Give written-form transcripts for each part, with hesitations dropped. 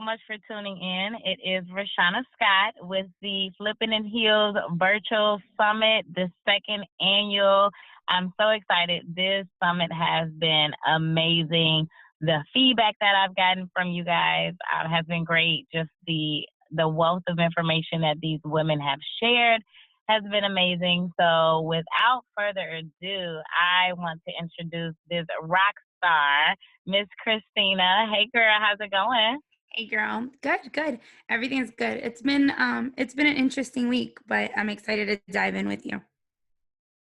much for tuning in. It is Rashana Scott with the Flippin' and Heels Virtual Summit, the second annual. I'm so excited. This summit has been amazing. The feedback that I've gotten from you guys has been great. Just the wealth of information that these women have shared has been amazing. So without further ado, I want to introduce this rock star, Miss Kristina. Hey girl, how's it going? Hey girl, good. Everything's good. It's been an interesting week, but I'm excited to dive in with you.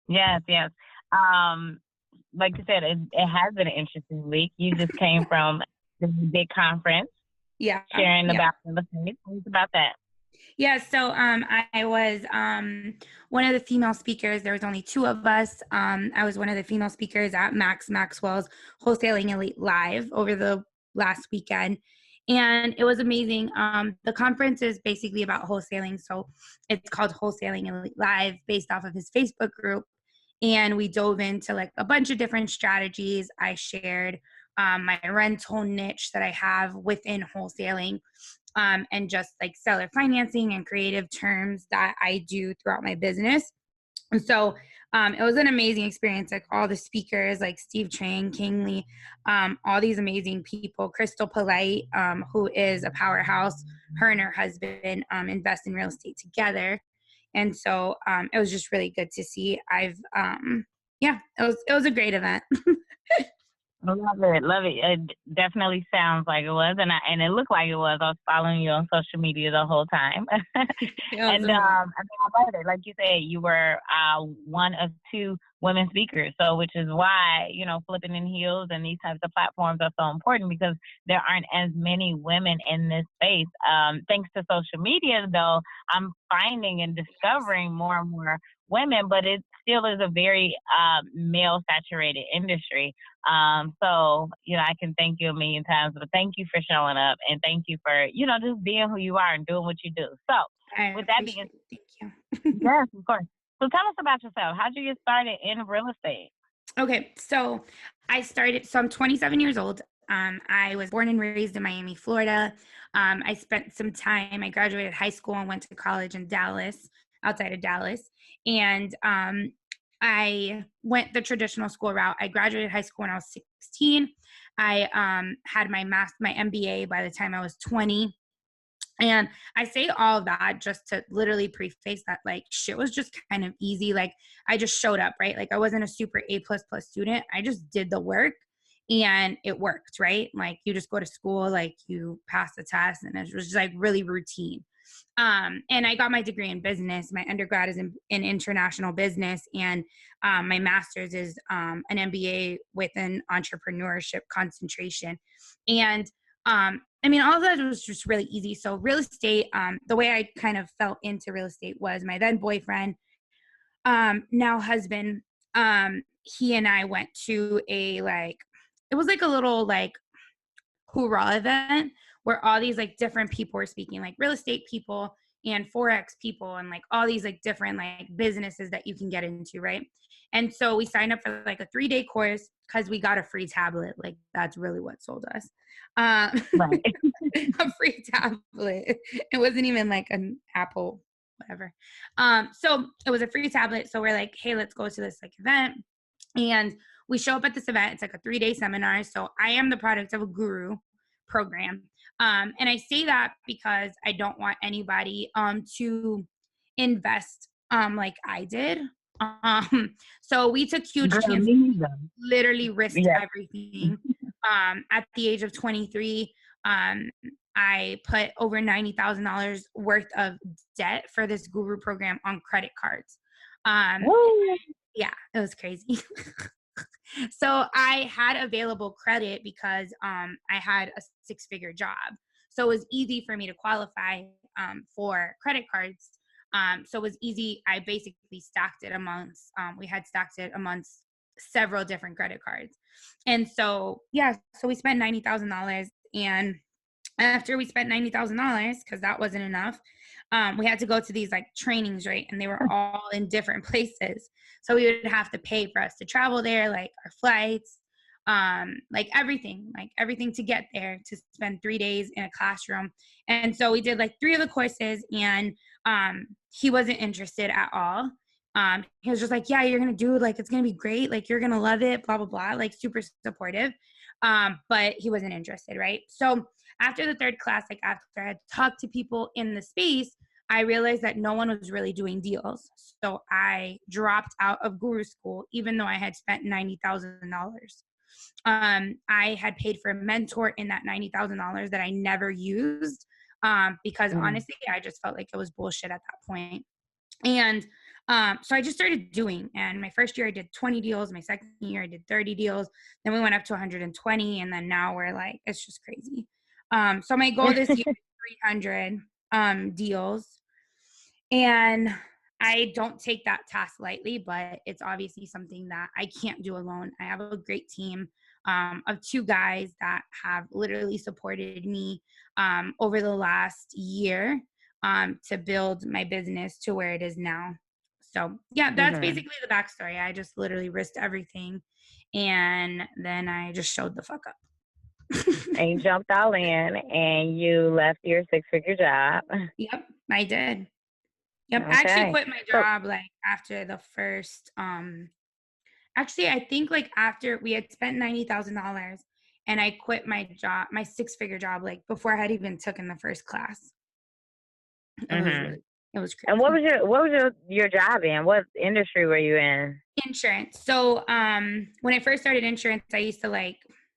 Yes. Um, like you said, it has been an interesting week. You just came from this big conference, sharing about the things. Tell us about that. Yeah, so I was one of the female speakers. There was only two of us. I was one of the female speakers at Max Maxwell's Wholesaling Elite Live over the last weekend. And it was amazing. The conference is basically about wholesaling. So it's called Wholesaling Elite Live based off of his Facebook group. And we dove into like a bunch of different strategies. I shared my rental niche that I have within wholesaling. And just like seller financing and creative terms that I do throughout my business. And so it was an amazing experience. Like all the speakers, like Steve Trang, King Lee, all these amazing people. Crystal Polite, who is a powerhouse. Her and her husband invest in real estate together. And so it was just really good to see. It was a great event. Love it. It definitely sounds like it was, and it looked like it was. I was following you on social media the whole time, and I love it. Like you said, you were one of two women speakers, so which is why Flipping in Heels and these types of platforms are so important because there aren't as many women in this space. Thanks to social media, though, I'm finding and discovering more and more women, but it still is a very male saturated industry. So I can thank you a million times, but thank you for showing up and thank you for just being who you are and doing what you do. So with that being, thank you. Yes, of course. So tell us about yourself. How'd you get started in real estate? Okay, so I'm 27 years old. I was born and raised in Miami, Florida. I spent some time, I graduated high school and went to college in Dallas, outside of Dallas. And I went the traditional school route. I graduated high school when I was 16. I had my MBA by the time I was 20. And I say all of that just to literally preface that like shit was just kind of easy. Like I just showed up, right? Like I wasn't a super A++ student. I just did the work and it worked, right? Like you just go to school, like you pass the test and it was just like really routine. And I got my degree in business. My undergrad is in international business, and my master's is an MBA with an entrepreneurship concentration. And all of that was just really easy. So real estate, the way I kind of fell into real estate was my then boyfriend, now husband. He and I went to it was like a little like hoorah event where all these like different people were speaking, like real estate people and Forex people and like all these like different like businesses that you can get into, right? And so we signed up for like a 3-day course because we got a free tablet. Like that's really what sold us. Right. A free tablet. It wasn't even like an Apple, whatever. So it was a free tablet. So we're like, hey, let's go to this like event. And we show up at this event. It's like a 3-day seminar. So I am the product of a guru program. And I say that because I don't want anybody to invest like I did. So we took huge chances, literally risked everything. At the age of 23, I put over $90,000 worth of debt for this guru program on credit cards. Yeah, it was crazy. So I had available credit because I had a 6-figure job. So it was easy for me to qualify for credit cards. So it was easy. I basically stacked it amongst, we had stacked it amongst several different credit cards. And so, so we spent $90,000. And after we spent $90,000, because that wasn't enough, we had to go to these like trainings, right? And they were all in different places. So we would have to pay for us to travel there, like our flights, like everything to get there, to spend 3 days in a classroom. And so we did like 3 of the courses, and he wasn't interested at all. He was just like, yeah, you're gonna do, like, it's gonna be great, like, you're gonna love it, blah blah blah, like super supportive. But he wasn't interested, right? So after the 3rd class, like after I had talked to people in the space, I realized that no one was really doing deals. So I dropped out of guru school, even though I had spent $90,000. I had paid for a mentor in that $90,000 that I never used, because honestly, I just felt like it was bullshit at that point. And so I just started doing, and my first year I did 20 deals. My second year I did 30 deals. Then we went up to 120, and then now we're like, it's just crazy. So my goal this year is 300 deals. And I don't take that task lightly, but it's obviously something that I can't do alone. I have a great team of 2 guys that have literally supported me over the last year to build my business to where it is now. So yeah, that's basically the backstory. I just literally risked everything, and then I just showed the fuck up. And you jumped all in, and you left your 6-figure job. Yep, I did. Yep. Okay. I actually quit my job like after the first actually I think like after we had spent $90,000, and I quit my job, my 6-figure job, like before I had even taken the first class. It was crazy. And what was your job in? What industry were you in? Insurance. So when I first started insurance, I used to like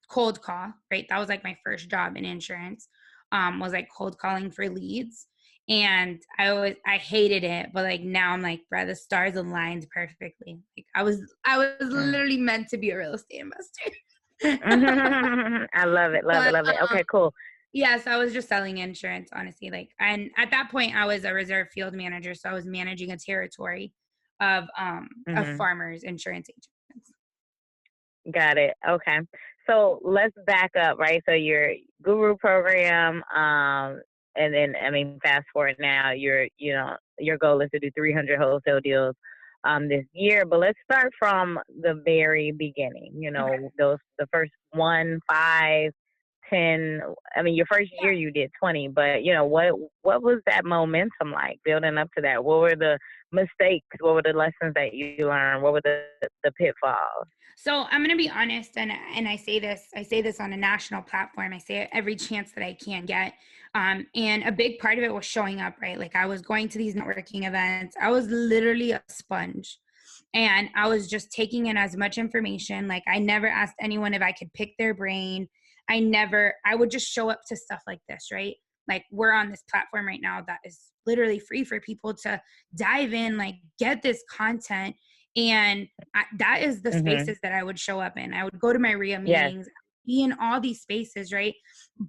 cold call, right? That was like my first job in insurance. Was like cold calling for leads. And I hated it, but like now I'm like, bruh, the stars aligned perfectly. Like I was literally meant to be a real estate investor. I love it. Okay, cool. Yes, I was just selling insurance, honestly. Like, and at that point I was a reserve field manager. So I was managing a territory of farmers, insurance agents. Got it. Okay. So let's back up, right? So your guru program, and then fast forward now, your goal is to do 300 wholesale deals this year. But let's start from the very beginning. The first 1, 5, 10. Your first year you did 20, but what was that momentum like building up to that? What were the mistakes? What were the lessons that you learned? What were the pitfalls? So I'm going to be honest, and I say this on a national platform. I say it every chance that I can get. And a big part of it was showing up, right? Like I was going to these networking events. I was literally a sponge, and I was just taking in as much information. Like I never asked anyone if I could pick their brain. I would just show up to stuff like this, right? Like we're on this platform right now that is literally free for people to dive in, like get this content. And that is the spaces that I would show up in. I would go to my RIA meetings, be in all these spaces, right?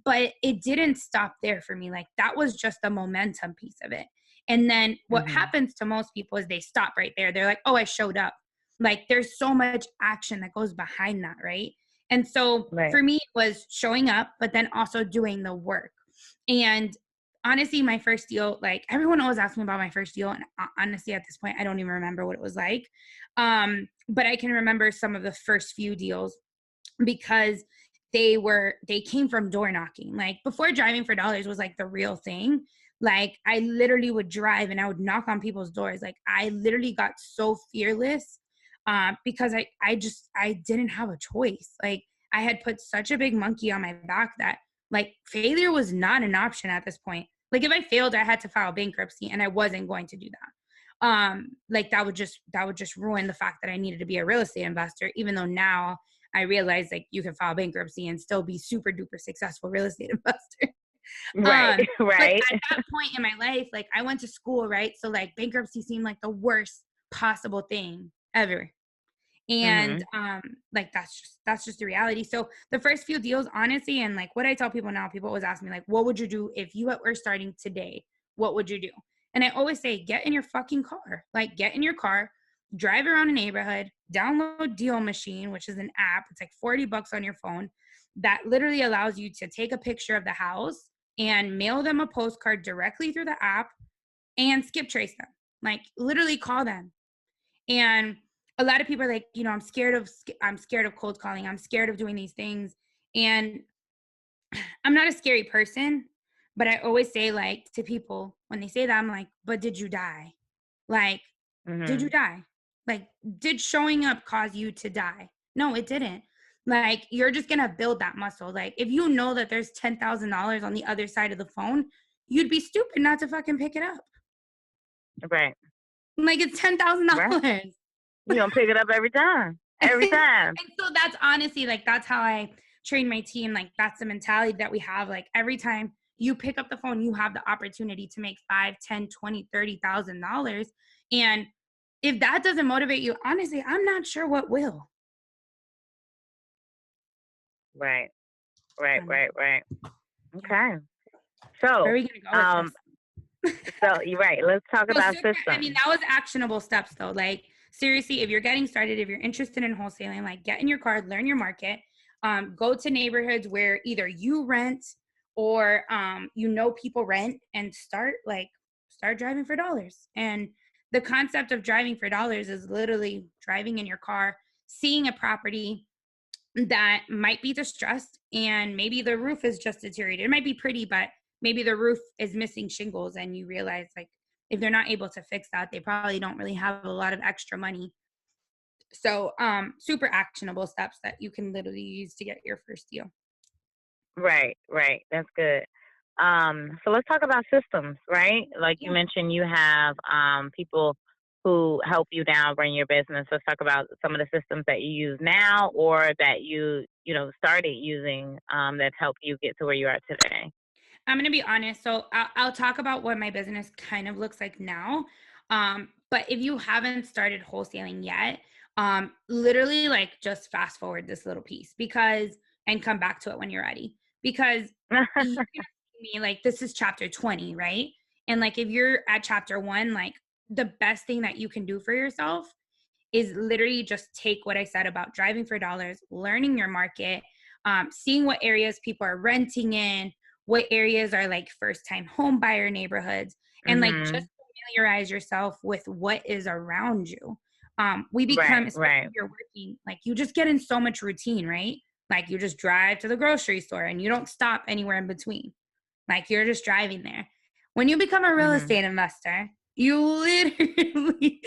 But it didn't stop there for me. Like that was just the momentum piece of it. And then what happens to most people is they stop right there. They're like, oh, I showed up. Like there's so much action that goes behind that, right? And so for me, it was showing up, but then also doing the work. And honestly, my first deal, like everyone always asks me about my first deal. And honestly, at this point, I don't even remember what it was like. But I can remember some of the first few deals because they came from door knocking. Like before driving for dollars was like the real thing. Like I literally would drive and I would knock on people's doors. Like I literally got so fearless because I didn't have a choice. Like I had put such a big monkey on my back that like failure was not an option at this point. Like if I failed, I had to file bankruptcy, and I wasn't going to do that. Like that would just ruin the fact that I needed to be a real estate investor, even though now I realize like you can file bankruptcy and still be super duper successful real estate investor. Right. Like at that point in my life, like I went to school, right? So like bankruptcy seemed like the worst possible thing ever. And like that's just the reality. So the first few deals, honestly, and like what I tell people now, people always ask me like, what would you do if you were starting today? What would you do? And I always say, get in your fucking car. Like get in your car, drive around a neighborhood, download Deal Machine, which is an app. It's like $40 on your phone that literally allows you to take a picture of the house and mail them a postcard directly through the app and skip trace them. Like literally call them. And a lot of people are like, you know, I'm scared of cold calling. I'm scared of doing these things. And I'm not a scary person, but I always say, like, to people when they say that, I'm like, but did you die? Like, did you Mhm. die? Like, did showing up cause you to die? No, it didn't. Like, you're just gonna build that muscle. Like, if you know that there's $10,000 on the other side of the phone, you'd be stupid not to fucking pick it up. Right. Like, it's $10,000. Right. You gonna pick it up every time. Every time. And so that's honestly, like, that's how I train my team. Like, that's the mentality that we have. Like, every time you pick up the phone, you have the opportunity to make 5, 10, 20, $30,000. And if that doesn't motivate you, honestly, I'm not sure what will. Right. Right. Um, Right. Right. yeah. Okay. Where are So, we gonna go with um, this? so you're right. Let's talk So about super, I mean, systems. that was actionable steps though. Like, seriously, if you're getting started, if you're interested in wholesaling, like, get in your car, learn your market, go to neighborhoods where either you rent or you know people rent, and start driving for dollars. And the concept of driving for dollars is literally driving in your car, seeing a property that might be distressed, and maybe the roof is just deteriorated. It might be pretty, but maybe the roof is missing shingles, and you realize, like, if they're not able to fix that, they probably don't really have a lot of extra money. So super actionable steps that you can literally use to get your first deal. Right. Right. That's good. So let's talk about systems, right? Like you Yeah. mentioned, you have people who help you now run your business. Let's talk about some of the systems that you use now or that you started using that's helped you get to where you are today. I'm going to be honest. So I'll talk about what my business kind of looks like now. But if you haven't started wholesaling yet, literally, like, just fast forward this little piece, because, and come back to it when you're ready, because you can see me, like, this is chapter 20, right? And like, if you're at chapter 1, like, the best thing that you can do for yourself is literally just take what I said about driving for dollars, learning your market, seeing what areas people are renting in, what areas are like first time home buyer neighborhoods, and like just Mhm. familiarize yourself with what is around you. We become, Right, especially right. if you're working, like, you just get in so much routine, right? Like, you just drive to the grocery store and you don't stop anywhere in between. Like, you're just driving there. When you become a real Mhm. estate investor, you literally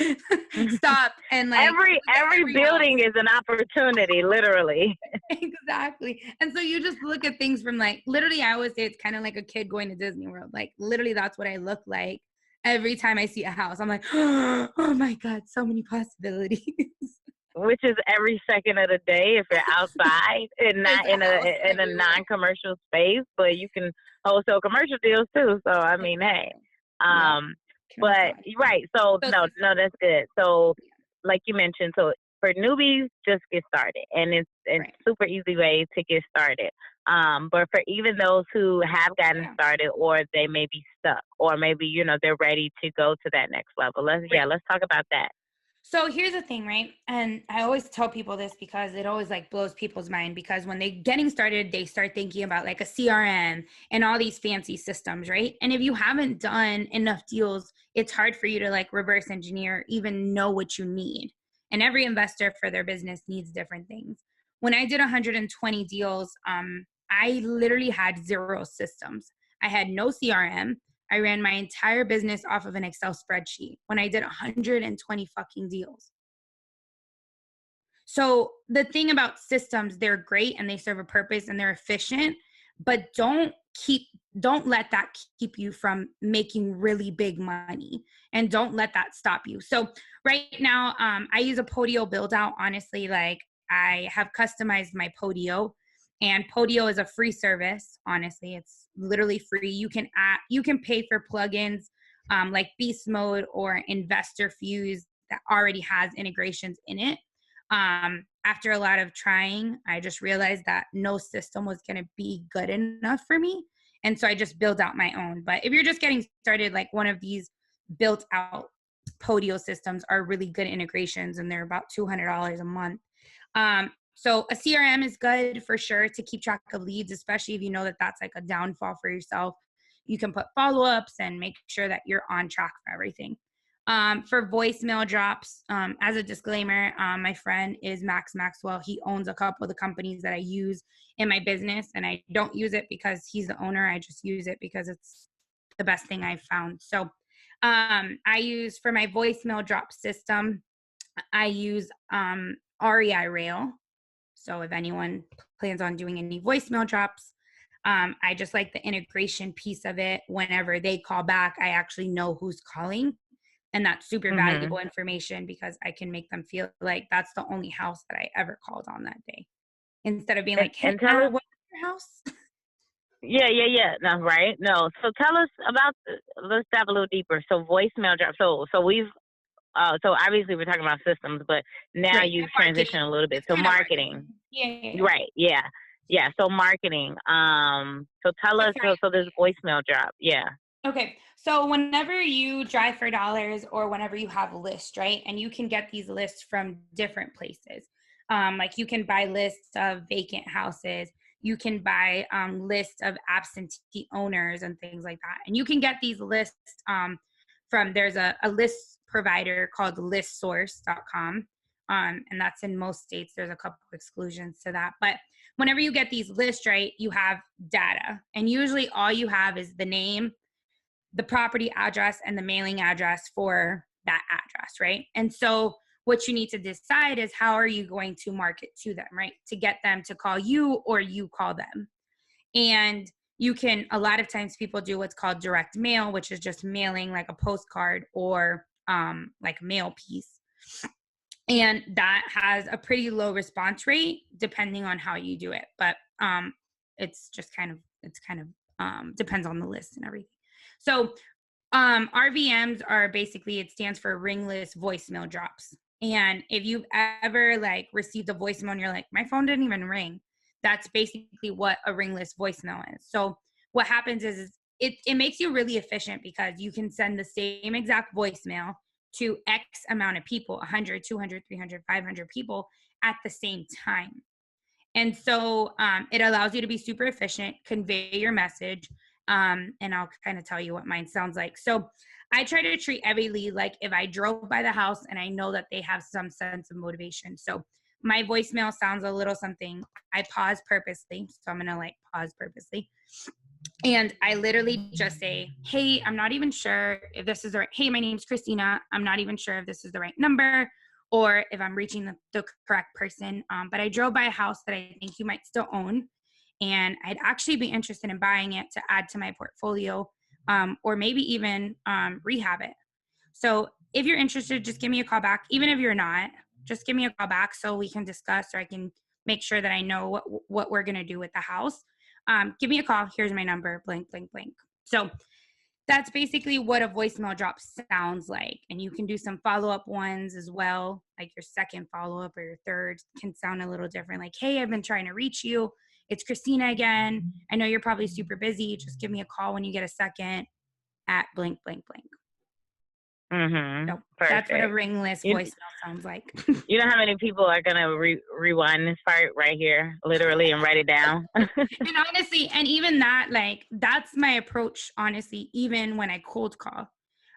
stop and, like, look at Every every building house. is an opportunity, literally. Exactly. And so you just look at things from, like, literally, I always say it's kind of like a kid going to Disney World. Like, literally, that's what I look like every time I see a house. I'm like, oh my God, so many possibilities. Which is every second of the day if you're outside and There's not a house in a everywhere. non-commercial space, but you can wholesale commercial deals too. So I mean, hey, Exactly. Yeah. um, Can also but add you're fun. right. So So no, no, systems. that's good. So Yeah. like you mentioned, so for newbies, just get started, and it's Right. super easy way to get started. But for even those who have gotten Yeah. started, or they may be stuck, or maybe they're ready to go to that next level. Right. Let's talk about that. So here's the thing, right? And I always tell people this because it always, like, blows people's mind, because when they getting started, they start thinking about like a CRM and all these fancy systems, right? And if you haven't done enough deals, it's hard for you to, like, reverse engineer, even know what you need. And every investor for their business needs different things. When I did 120 deals, I literally had zero systems. I had no CRM. I ran my entire business off of an Excel spreadsheet when I did 120 fucking deals. So the thing about systems, they're great and they serve a purpose and they're efficient, but keep don't let that keep you from making really big money, and don't let that stop you. So right now, I use a Podio build out. Honestly, like, I have customized my Podio, and Podio is a free service. Honestly, it's literally free. You can pay for plugins like Beast Mode or Investor Fuse that already has integrations in it. After a lot of trying, I just realized that no system was going to be good enough for me. And so I just built out my own. But if you're just getting started, like, one of these built out Podio systems are really good integrations, and they're about $200 a month. So a CRM is good for sure to keep track of leads, especially if you know that that's like a downfall for yourself. You can put follow-ups and make sure that you're on track for everything. For voicemail drops, as a disclaimer, my friend is Max Maxwell. He owns a couple of the companies that I use in my business, and I don't use it because he's the owner. I just use it because it's the best thing I've found. So I use, for my voicemail drop system, I use REI Rail. So if anyone plans on doing any voicemail drops, I just like the integration piece of it. Whenever they call back, I actually know who's calling. And that's super valuable information because I can make them feel like that's the only house that I ever called on that day. Instead of being like, hey, what's your house? Yeah. No, right. No. So tell us about, let's dive a little deeper. So voicemail drop. So we've, so obviously we're talking about systems, but now you've transitioned a little bit. So marketing. Yeah. Right. Yeah. Yeah. So marketing. So tell us, so this voicemail drop. Yeah. Okay. So whenever you drive for dollars or whenever you have lists, right? And you can get these lists from different places. Like you can buy lists of vacant houses. You can buy lists of absentee owners and things like that. And you can get these lists from, there's a list provider called listsource.com. And that's in most states. There's a couple of exclusions to that. But whenever you get these lists, right, you have data. And usually all you have is the name, the property address, and the mailing address for that address, right? And so what you need to decide is how are you going to market to them, right? To get them to call you or you call them. And you can, a lot of times people do what's called direct mail, which is just mailing like a postcard or like a mail piece. And that has a pretty low response rate depending on how you do it. But it's kind of depends on the list and everything. So RVMs are basically, it stands for Ringless voicemail drops. And if you've ever like received a voicemail and you're like, my phone didn't even ring, that's basically what a ringless voicemail is. So what happens is it makes you really efficient because you can send the same exact voicemail to X amount of people, 100, 200, 300, 500 people at the same time. And so it allows you to be super efficient, convey your message, and I'll kind of tell you what mine sounds like. So I try to treat every lead like if I drove by the house and I know that they have some sense of motivation. So my voicemail sounds a little something. I pause purposely. So I'm going to like pause purposely. And I literally just say, hey, I'm not even sure if this is the right, hey, my name's Kristina. I'm not even sure if this is the right number or if I'm reaching the correct person. But I drove by a house that I think you might still own. And I'd actually be interested in buying it to add to my portfolio or maybe even rehab it. So if you're interested, just give me a call back. Even if you're not, just give me a call back so we can discuss or I can make sure that I know what we're going to do with the house. Give me a call. Here's my number, blank, blank, blank. So that's basically what a voicemail drop sounds like. And you can do some follow-up ones as well. Like your second follow-up or your third can sound a little different. Like, hey, I've been trying to reach you. It's Kristina again. I know you're probably super busy. Just give me a call when you get a second at blank, blank, blank. So that's what a ringless voicemail sounds like. You know how many people are going to rewind this part right here, literally, and write it down? And honestly, and even that, like, that's my approach, honestly, even when I cold call.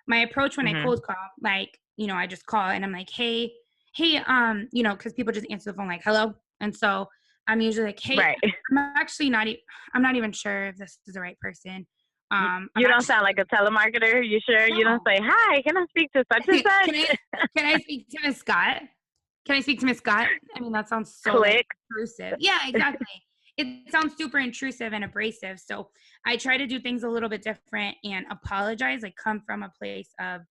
My approach when I cold call, like, you know, I just call and I'm like, hey, you know, because people just answer the phone like, hello. And so I'm usually like, hey, I'm actually I'm not even sure if this is the right person. You don't sound like a telemarketer. You sure? No. You don't say, hi, can I speak to such and such? Can I speak to Miss Scott? Can I speak to Miss Scott? I mean, that sounds so intrusive. Yeah, exactly. It sounds super intrusive and abrasive. So I try to do things a little bit different and apologize, like come from a place of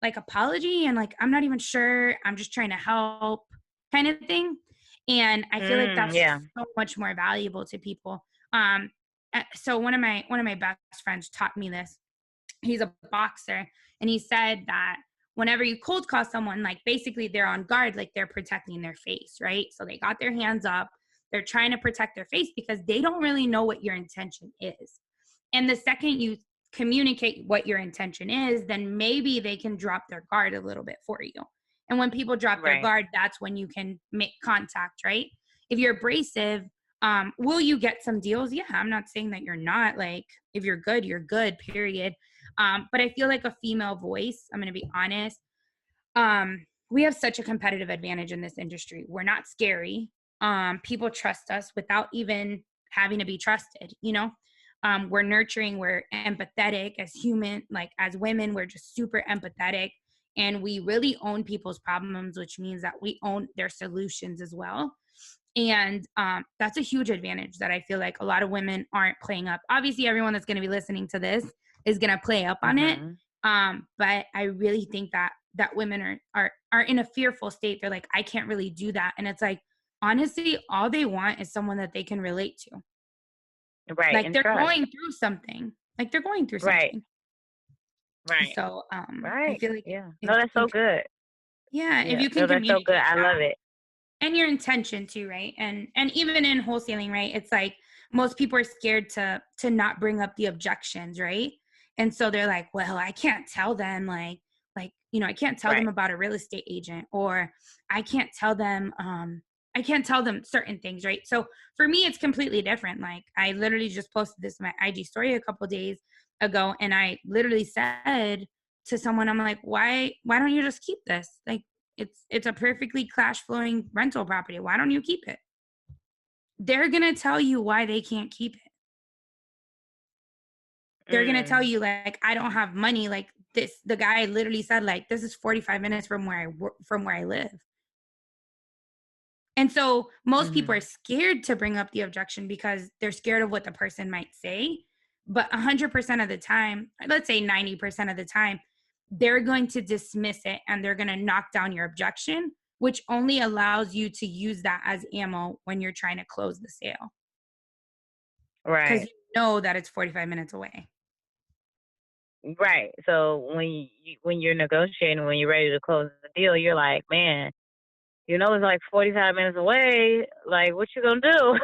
like apology and like, I'm not even sure. I'm just trying to help kind of thing. And I feel like that's so much more valuable to people. So one of my best friends taught me this. He's a boxer, and he said that whenever you cold call someone, like basically they're on guard, like they're protecting their face, right? So they got their hands up. They're trying to protect their face because they don't really know what your intention is. And the second you communicate what your intention is, then maybe they can drop their guard a little bit for you. And when people drop their guard, that's when you can make contact, right? If you're abrasive, will you get some deals? Yeah, I'm not saying that you're not. Like, if you're good, period. But I feel like a female voice, I'm going to be honest, we have such a competitive advantage in this industry. We're not scary. People trust us without even having to be trusted, you know? We're nurturing, we're empathetic as human, like as women, we're just super empathetic, and we really own people's problems, which means that we own their solutions as well. And that's a huge advantage that I feel like a lot of women aren't playing up. Obviously, everyone that's going to be listening to this is going to play up on it. But I really think that women are in a fearful state. They're like, I can't really do that. And it's like, honestly, all they want is someone that they can relate to. Right. Like And they're trust. going through something. Like they're going through something. Right. So Right. I feel like Yeah. No, that's so good. Yeah, if Yeah. you No, can that's so good. communicate I love that. it. And your intention too, right? And even in wholesaling, right, it's like most people are scared to not bring up the objections, right? And so they're like, well, I can't tell them like I can't tell them Right. about a real estate agent, or I can't tell them certain things, right? So for me it's completely different. Like I literally just posted this in my IG story a couple days ago, and I literally said to someone, I'm like, why don't you just keep this? Like it's a perfectly cash flowing rental property. Why don't you keep it? They're going to tell you why they can't keep it. They're going to tell you like, I don't have money. Like the guy literally said like, this is 45 minutes from where I live. And so most people are scared to bring up the objection because they're scared of what the person might say. But 100% of the time, let's say 90% of the time, they're going to dismiss it and they're going to knock down your objection, which only allows you to use that as ammo when you're trying to close the sale. Because Right. you know that it's 45 minutes away. Right. So when you're negotiating, when you're ready to close the deal, you're like, man, you know, it's like 45 minutes away. Like, what you gonna do?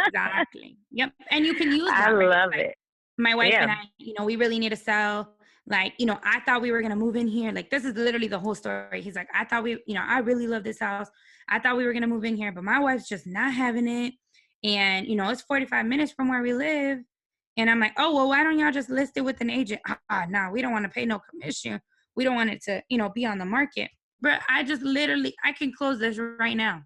Exactly. Yep. And you can use I that, right? love Like, it. my wife Yeah. and I, we really need to sell. Like, I thought we were going to move in here. Like, this is literally the whole story. He's like, I thought I really love this house. I thought we were going to move in here, but my wife's just not having it. And, it's 45 minutes from where we live. And I'm like, oh, well, why don't y'all just list it with an agent? No, we don't want to pay no commission. We don't want it to, be on the market. But I can close this right now.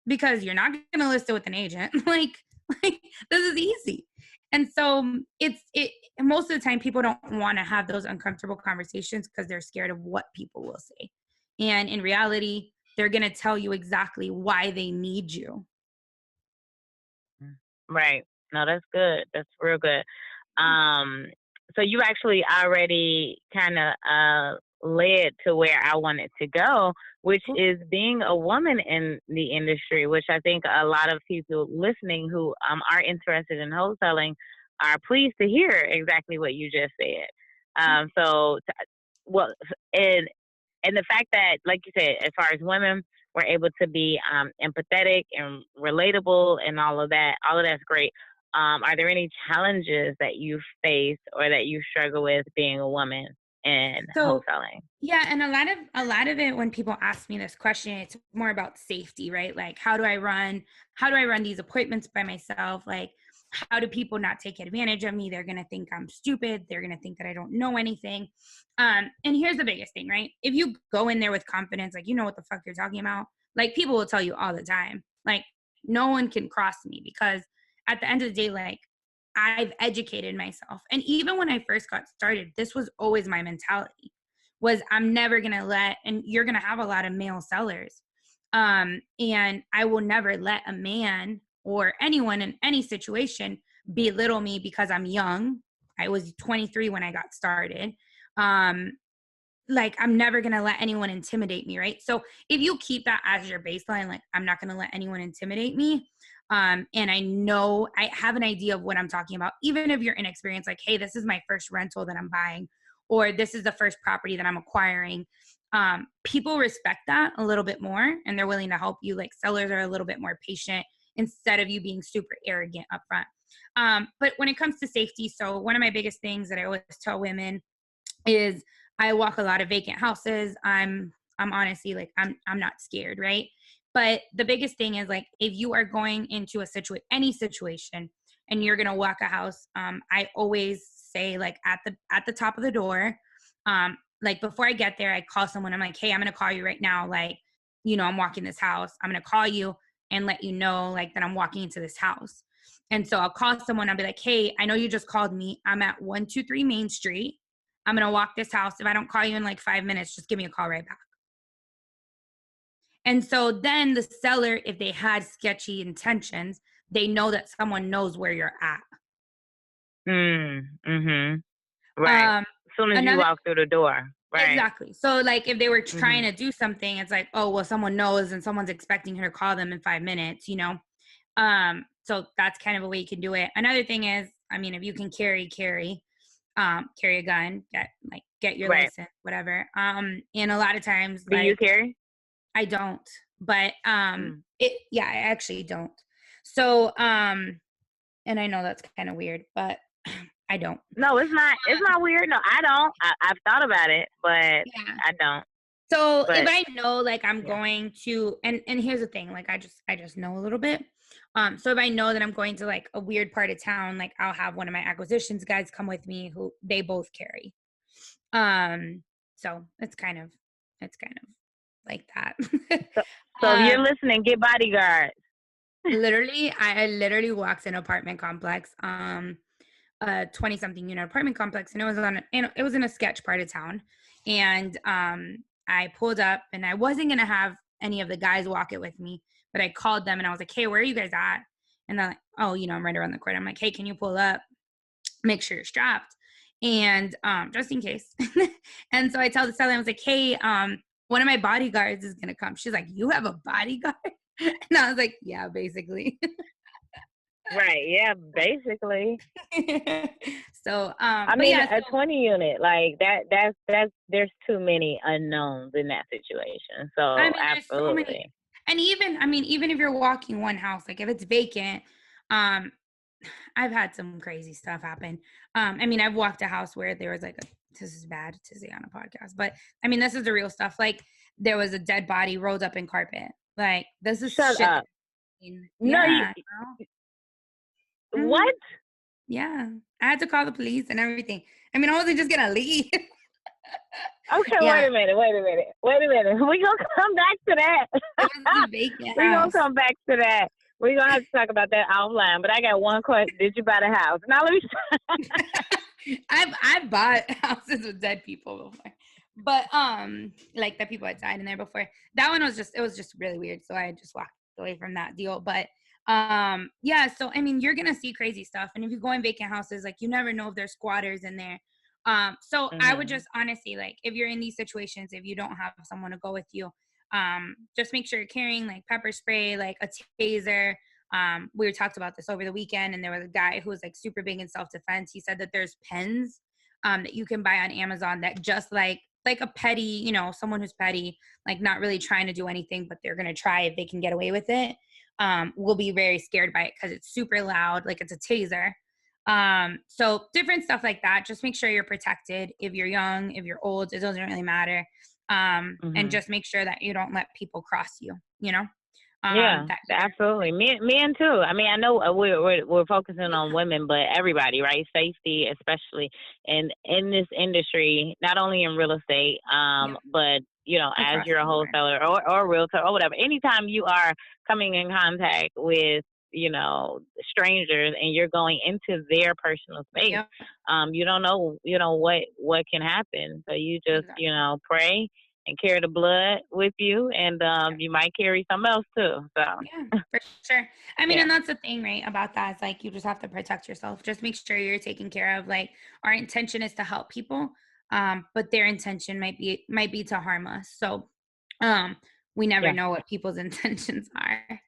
Because you're not going to list it with an agent. like this is easy. And so most of the time people don't want to have those uncomfortable conversations because they're scared of what people will say. And in reality, they're going to tell you exactly why they need you. Right. No, that's good. That's real good. So you actually already kind of led to where I wanted to go, which is being a woman in the industry, which I think a lot of people listening who are interested in wholesaling are pleased to hear exactly what you just said. Well, and the fact that, like you said, as far as women, we're able to be empathetic and relatable and all of that's great. Are there any challenges that you face or that you struggle with being a woman in wholesaling? Yeah, and a lot of it when people ask me this question, it's more about safety, right? Like how do I run these appointments by myself? Like how do people not take advantage of me? They're going to think I'm stupid. They're going to think that I don't know anything. And here's the biggest thing, right? If you go in there with confidence, like you know what the fuck you're talking about, like people will tell you all the time. Like no one can cross me because at the end of the day, like I've educated myself. And even when I first got started, this was always my mentality was I'm never going to let, and you're going to have a lot of male sellers. And I will never let a man or anyone in any situation belittle me because I'm young. I was 23 when I got started. Like I'm never going to let anyone intimidate me. Right. So if you keep that as your baseline, like I'm not going to let anyone intimidate me. And I know I have an idea of what I'm talking about, even if you're inexperienced, like, hey, this is my first rental that I'm buying, or this is the first property that I'm acquiring. People respect that a little bit more and they're willing to help you. Like sellers are a little bit more patient instead of you being super arrogant up front. But when it comes to safety, so one of my biggest things that I always tell women is I walk a lot of vacant houses. I'm honestly like, I'm not scared. Right. But the biggest thing is like, if you are going into any situation and you're going to walk a house, I always say like at the top of the door. Like before I get there, I call someone. I'm like, hey, I'm gonna call you right now. Like, I'm walking this house. I'm gonna call you and let you know like that I'm walking into this house. And so I'll call someone. I'll be like, hey, I know you just called me. I'm at 123 Main Street. I'm gonna walk this house. If I don't call you in like 5 minutes, just give me a call right back. And so then the seller, if they had sketchy intentions, they know that someone knows where you're at. Mm-hmm. Right. As soon as you walk through the door. Right. Exactly. So like if they were trying to do something, it's like, oh, well, someone knows and someone's expecting her to call them in 5 minutes, So that's kind of a way you can do it. Another thing is, I mean, if you can carry a gun, get your license, whatever. And a lot of times, do you carry? I don't, but I actually don't. So and I know that's kind of weird, but I don't. No, it's not weird. No, I don't. I've thought about it, but I don't. So if I know like I'm going to, and here's the thing, like I just know a little bit. So if I know that I'm going to like a weird part of town, like I'll have one of my acquisitions guys come with me who they both carry. So it's kind of like that. So if you're listening, get bodyguards. I literally walked in an apartment complex, 20-something unit apartment complex, and it was in a sketch part of town. And I pulled up, and I wasn't gonna have any of the guys walk it with me, but I called them and I was like, hey, where are you guys at? And they're like, oh, I'm right around the corner. I'm like, hey, can you pull up? Make sure you're strapped. And just in case. And so I tell the seller, I was like, hey, one of my bodyguards is gonna come. She's like, you have a bodyguard? And I was like, yeah, basically. Right. Yeah, basically. So, I mean, a 20 unit, like that's there's too many unknowns in that situation. So I mean, absolutely. So many, and even if you're walking one house, like if it's vacant, I've had some crazy stuff happen. I mean, I've walked a house where there was like this is bad to say on a podcast, but I mean, this is the real stuff. Like there was a dead body rolled up in carpet. Like this is shut shit. Up. No, what? Yeah, I had to call the police and everything. I mean, I wasn't just gonna leave. Okay, wait a minute. We're gonna come back to that. We're gonna come back to that. We're gonna have to talk about that offline. But I got one question. Did you buy the house? Now let me I've bought houses with dead people before. But like the people had died in there before. That one was just really weird. So I just walked away from that deal. But so I mean, you're gonna see crazy stuff, and if you go in vacant houses, like you never know if there's squatters in there. So I would just honestly, like, if you're in these situations, if you don't have someone to go with you, just make sure you're carrying like pepper spray, like a taser. We talked about this over the weekend, and there was a guy who was like super big in self-defense. He said that there's pens that you can buy on Amazon that just like a petty, someone who's petty, like not really trying to do anything, but they're gonna try if they can get away with it. Will be very scared by it because it's super loud, like it's a taser. So different stuff like that. Just make sure you're protected. If you're young, if you're old, it doesn't really matter. And just make sure that you don't let people cross you, Yeah, absolutely. Men too. I mean, I know we're focusing on women, but everybody, right? Safety, especially in this industry, not only in real estate, but as you're a wholesaler or a realtor or whatever. Anytime you are coming in contact with strangers and you're going into their personal space, you don't know what can happen. So you just pray and carry the blood with you, and you might carry something else too. So yeah, for sure. I mean, and that's the thing, right, about that. It's like you just have to protect yourself. Just make sure you're taken care of. Like our intention is to help people, but their intention might be to harm us. So we never know what people's intentions are,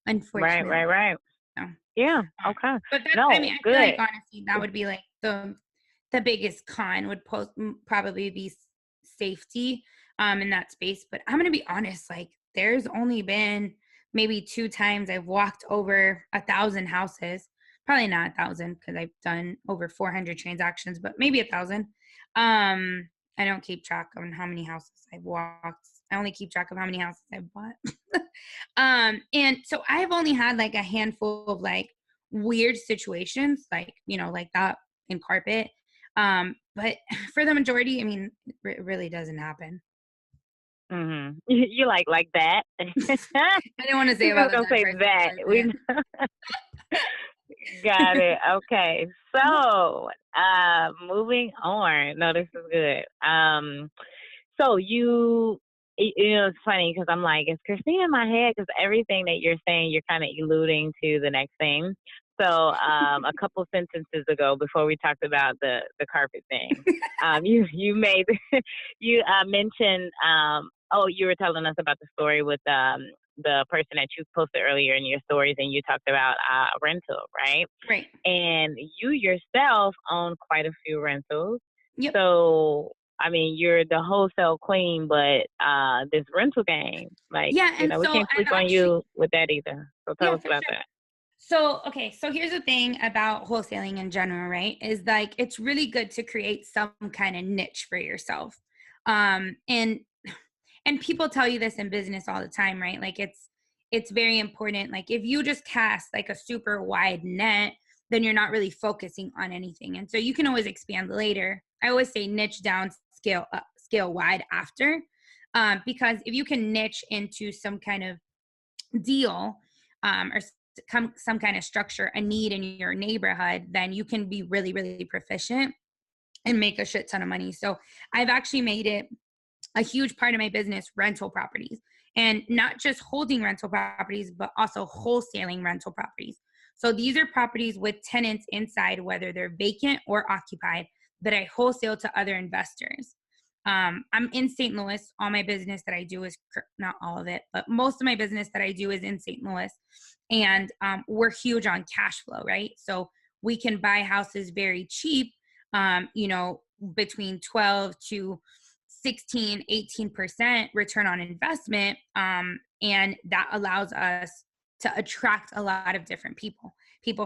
unfortunately. Right. So, yeah. Okay. But that's, I mean, I feel like honestly that would be like the biggest con would probably be safety in that space. But I'm gonna be honest, like there's only been maybe 2 times I've walked over 1,000 houses. Probably not 1,000 because I've done over 400 transactions, but maybe 1,000. I don't keep track on how many houses I've walked. I only keep track of how many houses I've bought. And so I've only had like a handful of like weird situations, like like that in carpet. But for the majority, I mean, it really doesn't happen. Mm-hmm. You like that? I didn't want to say She's just about the gonna dead say person that. part, We but got it. Okay. yeah. So, moving on. No, this is good. So it's funny because I'm like, is Kristina in my head? Because everything that you're saying, you're kind of alluding to the next thing. So, a couple sentences ago, before we talked about the carpet thing, you made you mentioned oh, you were telling us about the story with the person that you posted earlier in your stories, and you talked about rental, right? Right. And you yourself own quite a few rentals. Yep. So, I mean, you're the wholesale queen, but this rental game, like, Yeah. And we so can't I've sleep on actually, you with that either. So tell yeah, us for about sure. that. So, okay, so here's the thing about wholesaling in general, right? Is like it's really good to create some kind of niche for yourself. And people tell you this in business all the time, right? Like it's very important. Like if you just cast like a super wide net, then you're not really focusing on anything. And so you can always expand later. I always say niche down, scale up, scale wide after. Because if you can niche into some kind of deal, or some kind of structure, a need in your neighborhood, then you can be really, really proficient and make a shit ton of money. So I've actually made it a huge part of my business, rental properties, and not just holding rental properties, but also wholesaling rental properties. So these are properties with tenants inside, whether they're vacant or occupied, that I wholesale to other investors. I'm in St. Louis. All my business that I do is not all of it, but most of my business that I do is in St. Louis. And we're huge on cash flow, right? So we can buy houses very cheap, between 12 to 16, 18% return on investment. And that allows us to attract a lot of different people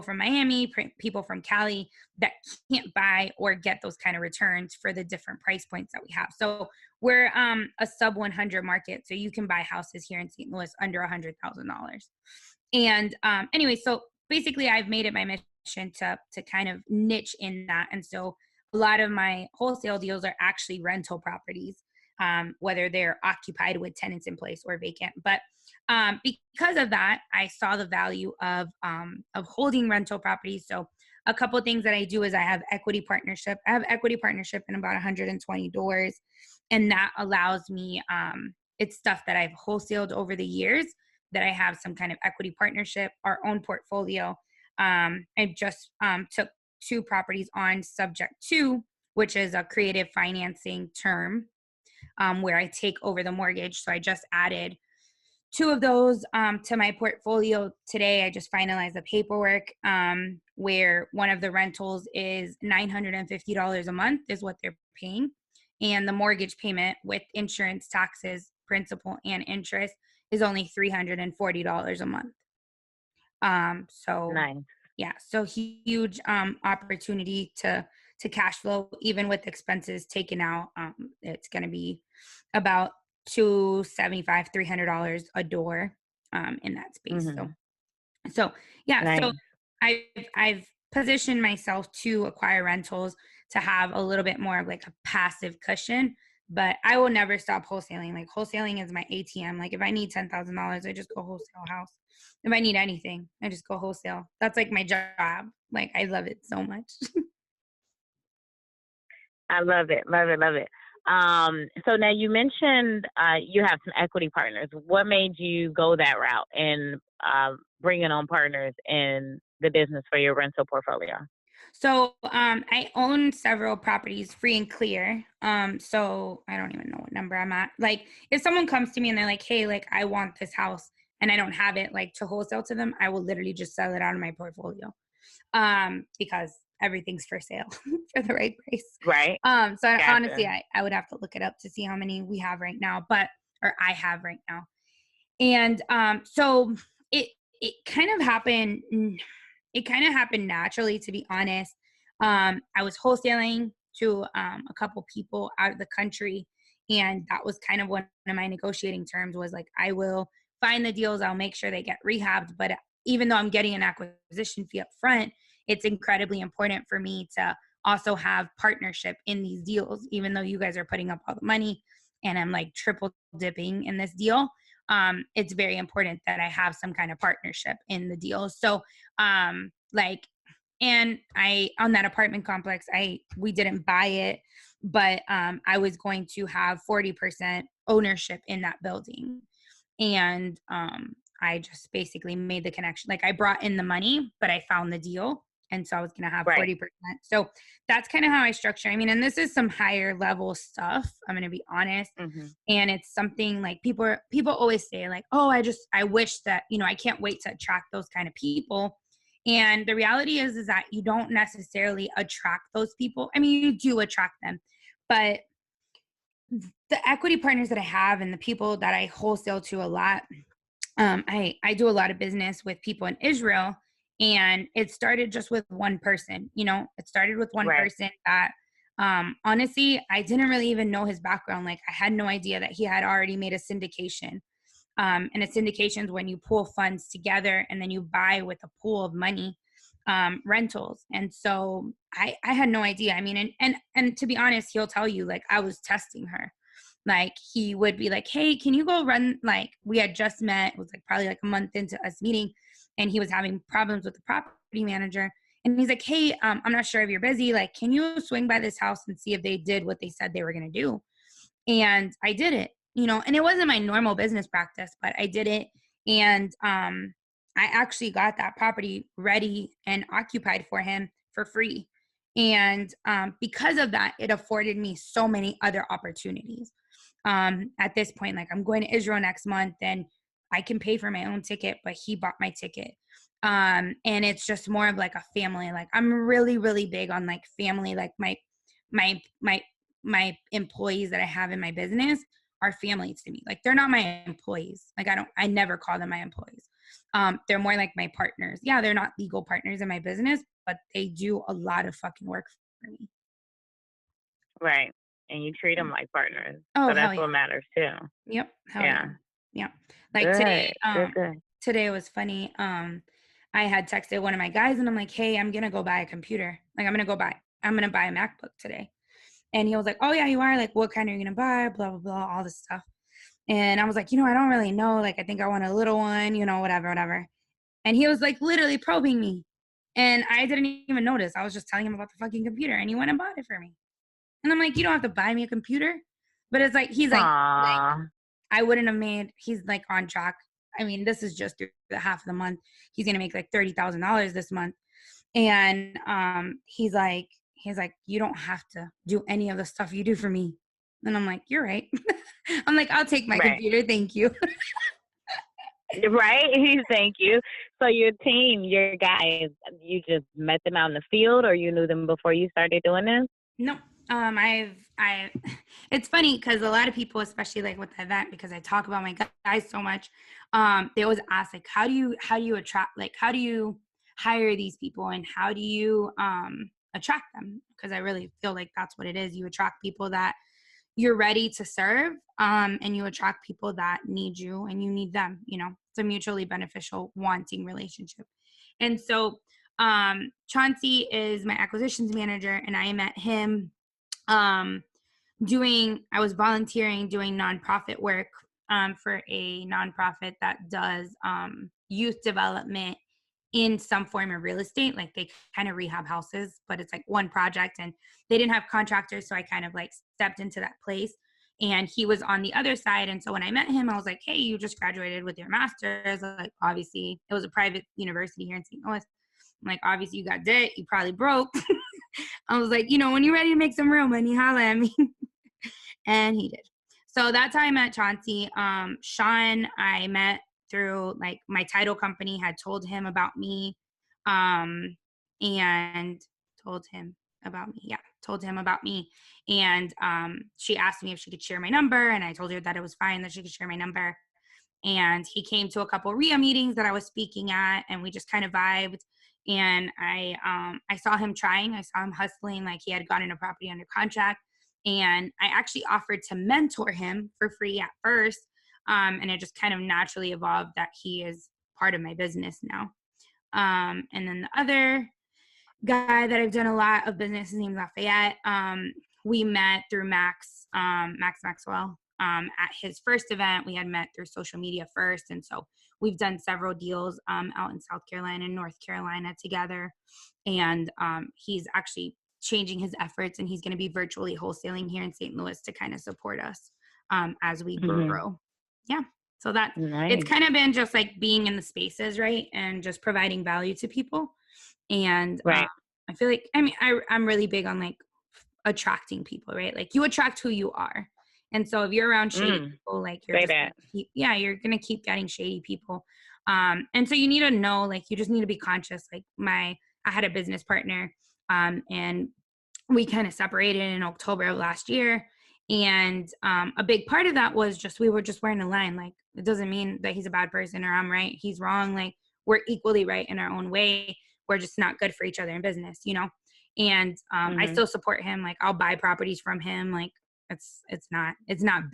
from Miami, people from Cali that can't buy or get those kind of returns for the different price points that we have. So we're a sub 100 market. So you can buy houses here in St. Louis under $100,000. And anyway, so basically I've made it my mission to kind of niche in that. And so a lot of my wholesale deals are actually rental properties, whether they're occupied with tenants in place or vacant. But because of that, I saw the value of holding rental properties. So a couple of things that I do is I have equity partnership. I have equity partnership in about 120 doors, and that allows me. It's stuff that I've wholesaled over the years that I have some kind of equity partnership, our own portfolio. I just took 2 properties on subject to, which is a creative financing term, where I take over the mortgage. So I just added 2 of those to my portfolio today. I just finalized the paperwork, where one of the rentals is $950 a month is what they're paying. And the mortgage payment with insurance, taxes, principal, and interest is only $340 a month. So Nice. yeah, so huge opportunity to cash flow, even with expenses taken out. It's going to be about $275, $300 a door in that space. Mm-hmm. So yeah, so Nice. I've positioned myself to acquire rentals to have a little bit more of like a passive cushion, but I will never stop wholesaling. Like wholesaling is my ATM. Like if I need $10,000, I just go wholesale a house. If I need anything, I just go wholesale. That's like my job. Like I love it so much. I love it. Love it. Love it. So now you mentioned you have some equity partners. What made you go that route and bringing on partners in the business for your rental portfolio? So I own several properties free and clear. So I don't even know what number I'm at. Like if someone comes to me and they're like, hey, like I want this house and I don't have it like to wholesale to them, I will literally just sell it out of my portfolio. Because everything's for sale for the right price. Right. Honestly, Gotcha. I would have to look it up to see how many we have right now, or I have right now. And so it it kind of happened it kind of happened naturally, to be honest. I was wholesaling to a couple people out of the country, and that was kind of one of my negotiating terms was like, I will find the deals, I'll make sure they get rehabbed, but even though I'm getting an acquisition fee up front, it's incredibly important for me to also have partnership in these deals, even though you guys are putting up all the money and I'm like triple dipping in this deal. It's very important that I have some kind of partnership in the deal. So, like, and on that apartment complex, we didn't buy it, but I was going to have 40% ownership in that building. And I just basically made the connection. Like, I brought in the money, but I found the deal. And so I was going to have 40%. So that's kind of how I structure. I mean, and this is some higher level stuff, I'm going to be honest. Mm-hmm. And it's something like people always say like, oh, I wish that, I can't wait to attract those kind of people. And the reality is that you don't necessarily attract those people. I mean, you do attract them, but the equity partners that I have and the people that I wholesale to a lot, I do a lot of business with people in Israel, and it started just with one person. It started with one person that, honestly, I didn't really even know his background. Like, I had no idea that he had already made a syndication. And a syndication is when you pool funds together and then you buy with a pool of money, rentals. And so I had no idea. I mean, and to be honest, he'll tell you, like, I was testing her. Like, he would be like, hey, can you go run? Like, we had just met. It was like probably like a month into us meeting, and he was having problems with the property manager. And he's like, hey, I'm not sure if you're busy. Like, can you swing by this house and see if they did what they said they were going to do? And I did it, and it wasn't my normal business practice, but I did it. And I actually got that property ready and occupied for him for free. And because of that, it afforded me so many other opportunities. At this point, like, I'm going to Israel next month and I can pay for my own ticket, but he bought my ticket. And it's just more of like a family. Like, I'm really, really big on like family. Like, my employees that I have in my business are family to me. Like, they're not my employees. Like, I never call them my employees. They're more like my partners. Yeah, they're not legal partners in my business, but they do a lot of fucking work for me. Right. And you treat them like partners. Oh, so that's yeah. what matters too. Yep. Hell yeah. Yeah. Like, good. today, today was funny. I had texted one of my guys and I'm like, hey, I'm going to go buy a computer. Like, I'm going to buy a MacBook today. And he was like, oh yeah, you are? Like, what kind are you going to buy? Blah, blah, blah, all this stuff. And I was like, I don't really know. Like, I think I want a little one, whatever. And he was like literally probing me. And I didn't even notice. I was just telling him about the fucking computer, and he went and bought it for me. And I'm like, you don't have to buy me a computer. But it's like, he's like, I wouldn't have made, he's like on track. I mean, this is just through the half of the month. He's going to make like $30,000 this month. And he's like, you don't have to do any of the stuff you do for me. And I'm like, you're right. I'm like, I'll take my computer. Thank you. Right? Thank you. So your team, your guys, you just met them out in the field, or you knew them before you started doing this? No. It's funny because a lot of people, especially like with the event, because I talk about my guys so much, they always ask like, how do you attract, like, how do you hire these people, and how do you attract them? Because I really feel like that's what it is. You attract people that you're ready to serve, and you attract people that need you and you need them. It's a mutually beneficial wanting relationship. And so Chauncey is my acquisitions manager, and I met him I was volunteering doing nonprofit work for a nonprofit that does youth development in some form of real estate. Like, they kind of rehab houses, but it's like one project, and they didn't have contractors. So I kind of like stepped into that place, and he was on the other side. And so when I met him, I was like, hey, you just graduated with your master's. Like, obviously it was a private university here in St. Louis. I'm like, obviously you got debt. You probably broke. I was like, when you're ready to make some real money, holla at me. And he did. So that's how I met Chauncey. Sean, I met through like my title company had told him about me, and told him about me. Yeah, told him about me. And she asked me if she could share my number, and I told her that it was fine that she could share my number. And he came to a couple RIA meetings that I was speaking at, and we just kind of vibed. And I saw him trying. I saw him hustling. Like, he had gotten a property under contract. And I actually offered to mentor him for free at first. And it just kind of naturally evolved that he is part of my business now. And then the other guy that I've done a lot of business named Lafayette. We met through Max Maxwell. At his first event, we had met through social media first. And so we've done several deals out in South Carolina and North Carolina together. And he's actually changing his efforts, and he's going to be virtually wholesaling here in St. Louis to kind of support us as we grow. Yeah. So that it's kind of been just like being in the spaces, right? And just providing value to people. And I feel like, I mean, I'm really big on like attracting people, right? Like you attract who you are. And so if you're around shady people, like you're just you're going to keep getting shady people. And so you need to know, like, you just need to be conscious. Like I had a business partner, and we kind of separated in October of last year. And a big part of that was just, we were just wearing a line. Like, it doesn't mean that he's a bad person or I'm right, he's wrong. Like, we're equally right in our own way. We're just not good for each other in business, you know? And I still support him. Like, I'll buy properties from him. Like, it's not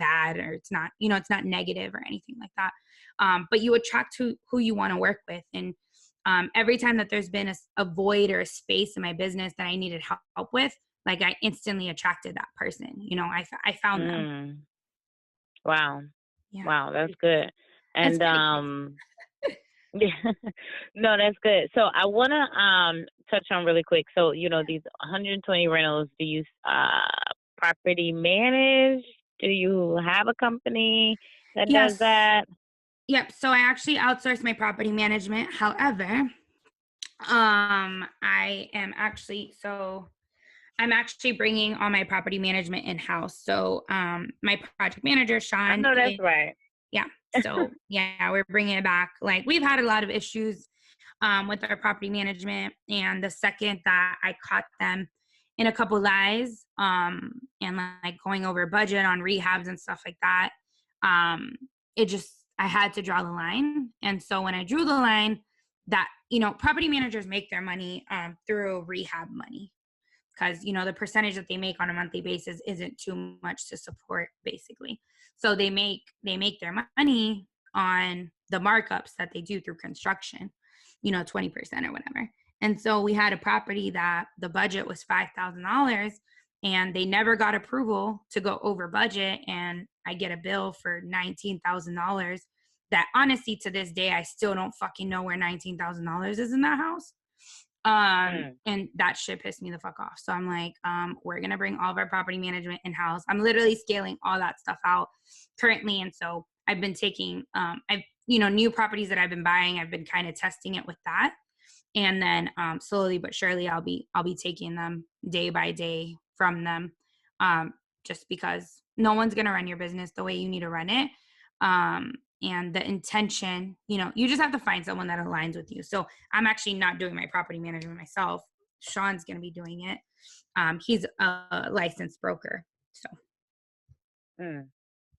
bad, or it's not, you know, it's not negative or anything like that. But you attract who you want to work with. And every time that there's been a void or a space in my business that I needed help with, like, I instantly attracted that person. You know, I found them. Wow. Yeah. Wow, that's good. And yeah, no, that's good. So I want to touch on really quick. So, you know, these 120 rentals, do you property manage? Do you have a company that does that? Yep. So I actually outsource my property management. However, I'm actually bringing all my property management in-house. So my project manager, Sean. I know that's right. Yeah. So yeah, we're bringing it back. Like, we've had a lot of issues with our property management. And the second that I caught them in a couple lies and like going over budget on rehabs and stuff like that, I had to draw the line. And so when I drew the line, that, you know, property managers make their money through rehab money, because, you know, the percentage that they make on a monthly basis isn't too much to support, basically. So they make their money on the markups that they do through construction, you know, 20% or whatever. And so we had a property that the budget was $5,000, and they never got approval to go over budget. And I get a bill for $19,000 that, honestly, to this day, I still don't fucking know where $19,000 is in that house. And that shit pissed me the fuck off. So I'm like, we're going to bring all of our property management in-house. I'm literally scaling all that stuff out currently. And so I've been taking, new properties that I've been buying, I've been kind of testing it with that. And then slowly but surely, I'll be taking them day by day from them, just because no one's going to run your business the way you need to run it. And the intention, you know, you just have to find someone that aligns with you. So I'm actually not doing my property management myself. Sean's going to be doing it. He's a licensed broker. So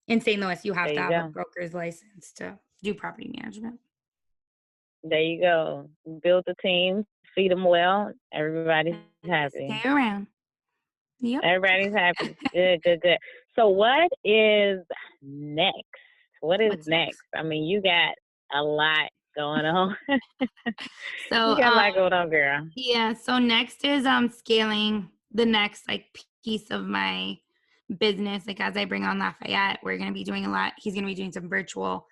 in St. Louis, you have to have a broker's license to do property management. There you go. Build a team, feed them well. Everybody's happy. Stay around. Yep. Everybody's happy. Good. So what is next? What's next? I mean, you got a lot going on. So you got a lot going on, girl. Yeah. So next is scaling the next like piece of my business. Like, as I bring on Lafayette, we're going to be doing a lot. He's going to be doing some virtual.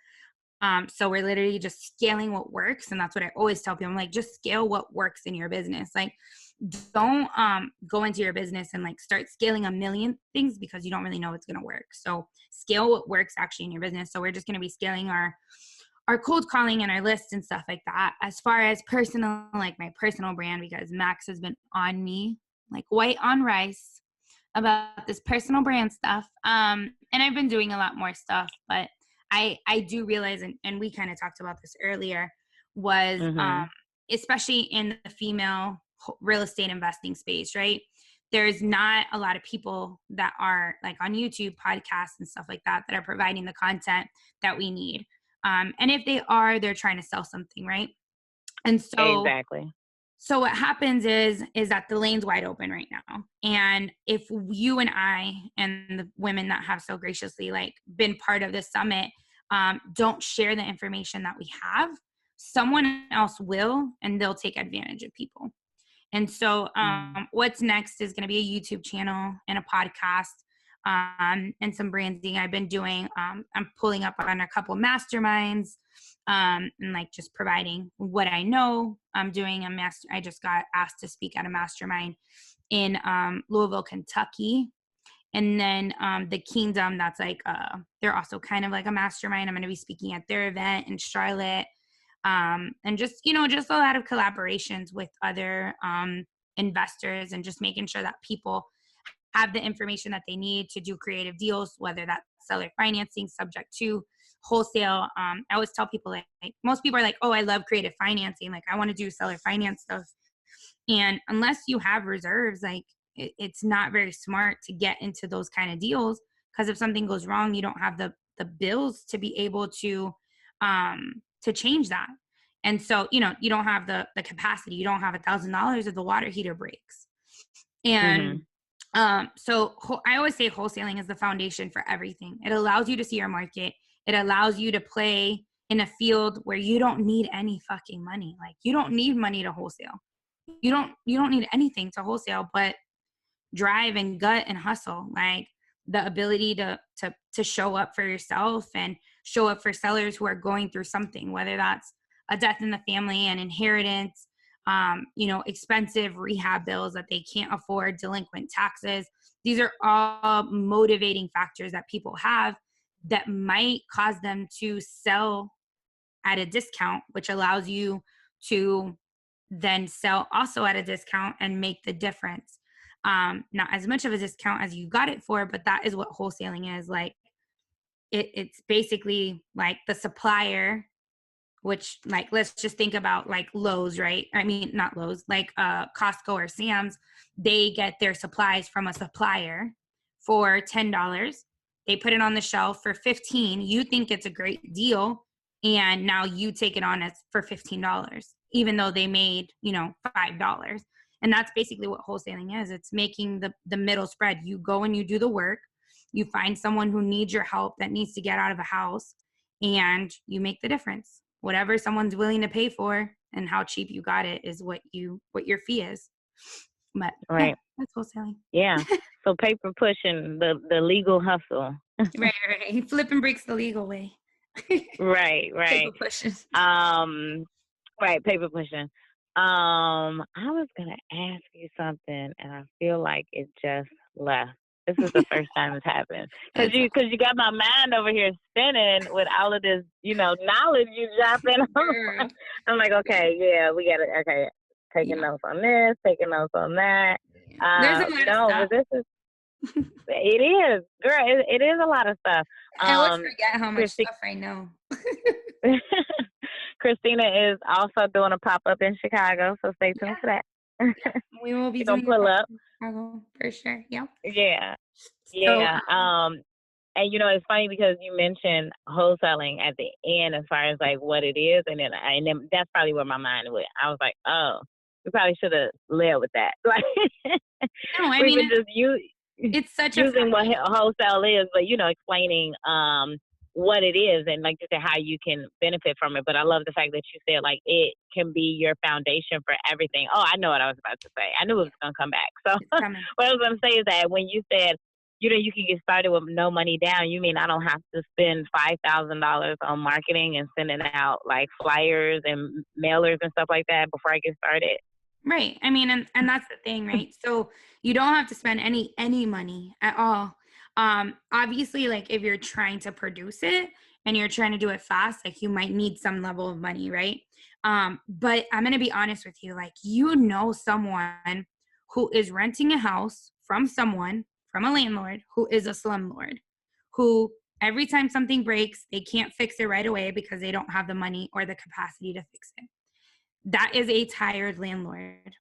So we're literally just scaling what works. And that's what I always tell people. I'm like, just scale what works in your business. Like, don't go into your business and like start scaling a million things, because you don't really know what's going to work. So scale what works actually in your business. So we're just going to be scaling our cold calling and our lists and stuff like that. As far as personal, like my personal brand, because Max has been on me like white on rice about this personal brand stuff. And I've been doing a lot more stuff, but I do realize, and we kind of talked about this earlier, was especially in the female real estate investing space, right? There's not a lot of people that are like on YouTube, podcasts and stuff like that are providing the content that we need. And if they are, they're trying to sell something, right? And so exactly. So what happens is that the lane's wide open right now. And if you and I and the women that have so graciously like been part of this summit don't share the information that we have, someone else will, and they'll take advantage of people. And so what's next is going to be a YouTube channel and a podcast, and some branding I've been doing. I'm pulling up on a couple masterminds, and like just providing what I know. I'm doing I just got asked to speak at a mastermind in Louisville, Kentucky. And then the Kingdom, that's like they're also kind of like a mastermind. I'm going to be speaking at their event in Charlotte. And just, just a lot of collaborations with other investors, and just making sure that people have the information that they need to do creative deals, whether that's seller financing subject to wholesale. I always tell people, like most people are like, oh, I love creative financing. Like I want to do seller finance stuff. And unless you have reserves, like it's not very smart to get into those kind of deals, because if something goes wrong, you don't have the bills to be able to change that. And so, you don't have the capacity. You don't have $1,000 if the water heater breaks. And so I always say wholesaling is the foundation for everything. It allows you to see your market. It allows you to play in a field where you don't need any fucking money. Like you don't need money to wholesale. You don't need anything to wholesale but drive and gut and hustle. Like the ability to show up for yourself and show up for sellers who are going through something, whether that's a death in the family, an inheritance, expensive rehab bills that they can't afford, delinquent taxes. These are all motivating factors that people have that might cause them to sell at a discount, which allows you to then sell also at a discount and make the difference. Not as much of a discount as you got it for, but that is what wholesaling is. Like it's basically like the supplier, which like, let's just think about like Lowe's, right? I mean, not Lowe's, like Costco or Sam's. They get their supplies from a supplier for $10. They put it on the shelf for $15. You think it's a great deal. And now you take it on as for $15, even though they made, $5. And that's basically what wholesaling is. It's making the middle spread. You go and you do the work. You find someone who needs your help, that needs to get out of a house, and you make the difference. Whatever someone's willing to pay for and how cheap you got it is what your fee is. But right. Yeah, that's wholesaling. Yeah. So paper pushing, the legal hustle. Right. Flippin breaks the legal way. Right. Paper pushing. Right, paper pushing. I was gonna ask you something, and I feel like it just left. This is the first time it's happened, because you got my mind over here spinning with all of this, knowledge you dropping. I'm like, okay, yeah, we got it. Okay, taking notes on this, taking notes on that. There's a lot of stuff. But this is. It is, girl. It is a lot of stuff. I always forget how much stuff I know. Kristina is also doing a pop-up in Chicago, so stay tuned for that. We will be doing pull up in Chicago for sure. Yep. Yeah. So, and it's funny because you mentioned wholesaling at the end as far as like what it is, and then that's probably where my mind went. I was like, oh, we probably should have led with that. Like, no, I mean, it's such using what wholesale is, but explaining what it is, and like you said, how you can benefit from it. But I love the fact that you said like it can be your foundation for everything. Oh, I know what I was about to say. I knew it was gonna come back. So what I was gonna say is that when you said you can get started with no money down, you mean I don't have to spend $5,000 on marketing and sending out like flyers and mailers and stuff like that before I get started? Right. I mean, and that's the thing, right? So you don't have to spend any money at all. Obviously, like if you're trying to produce it and you're trying to do it fast, like you might need some level of money, right? But I'm going to be honest with you, like, someone who is renting a house from a landlord who is a slumlord, who every time something breaks, they can't fix it right away because they don't have the money or the capacity to fix it. That is a tired landlord.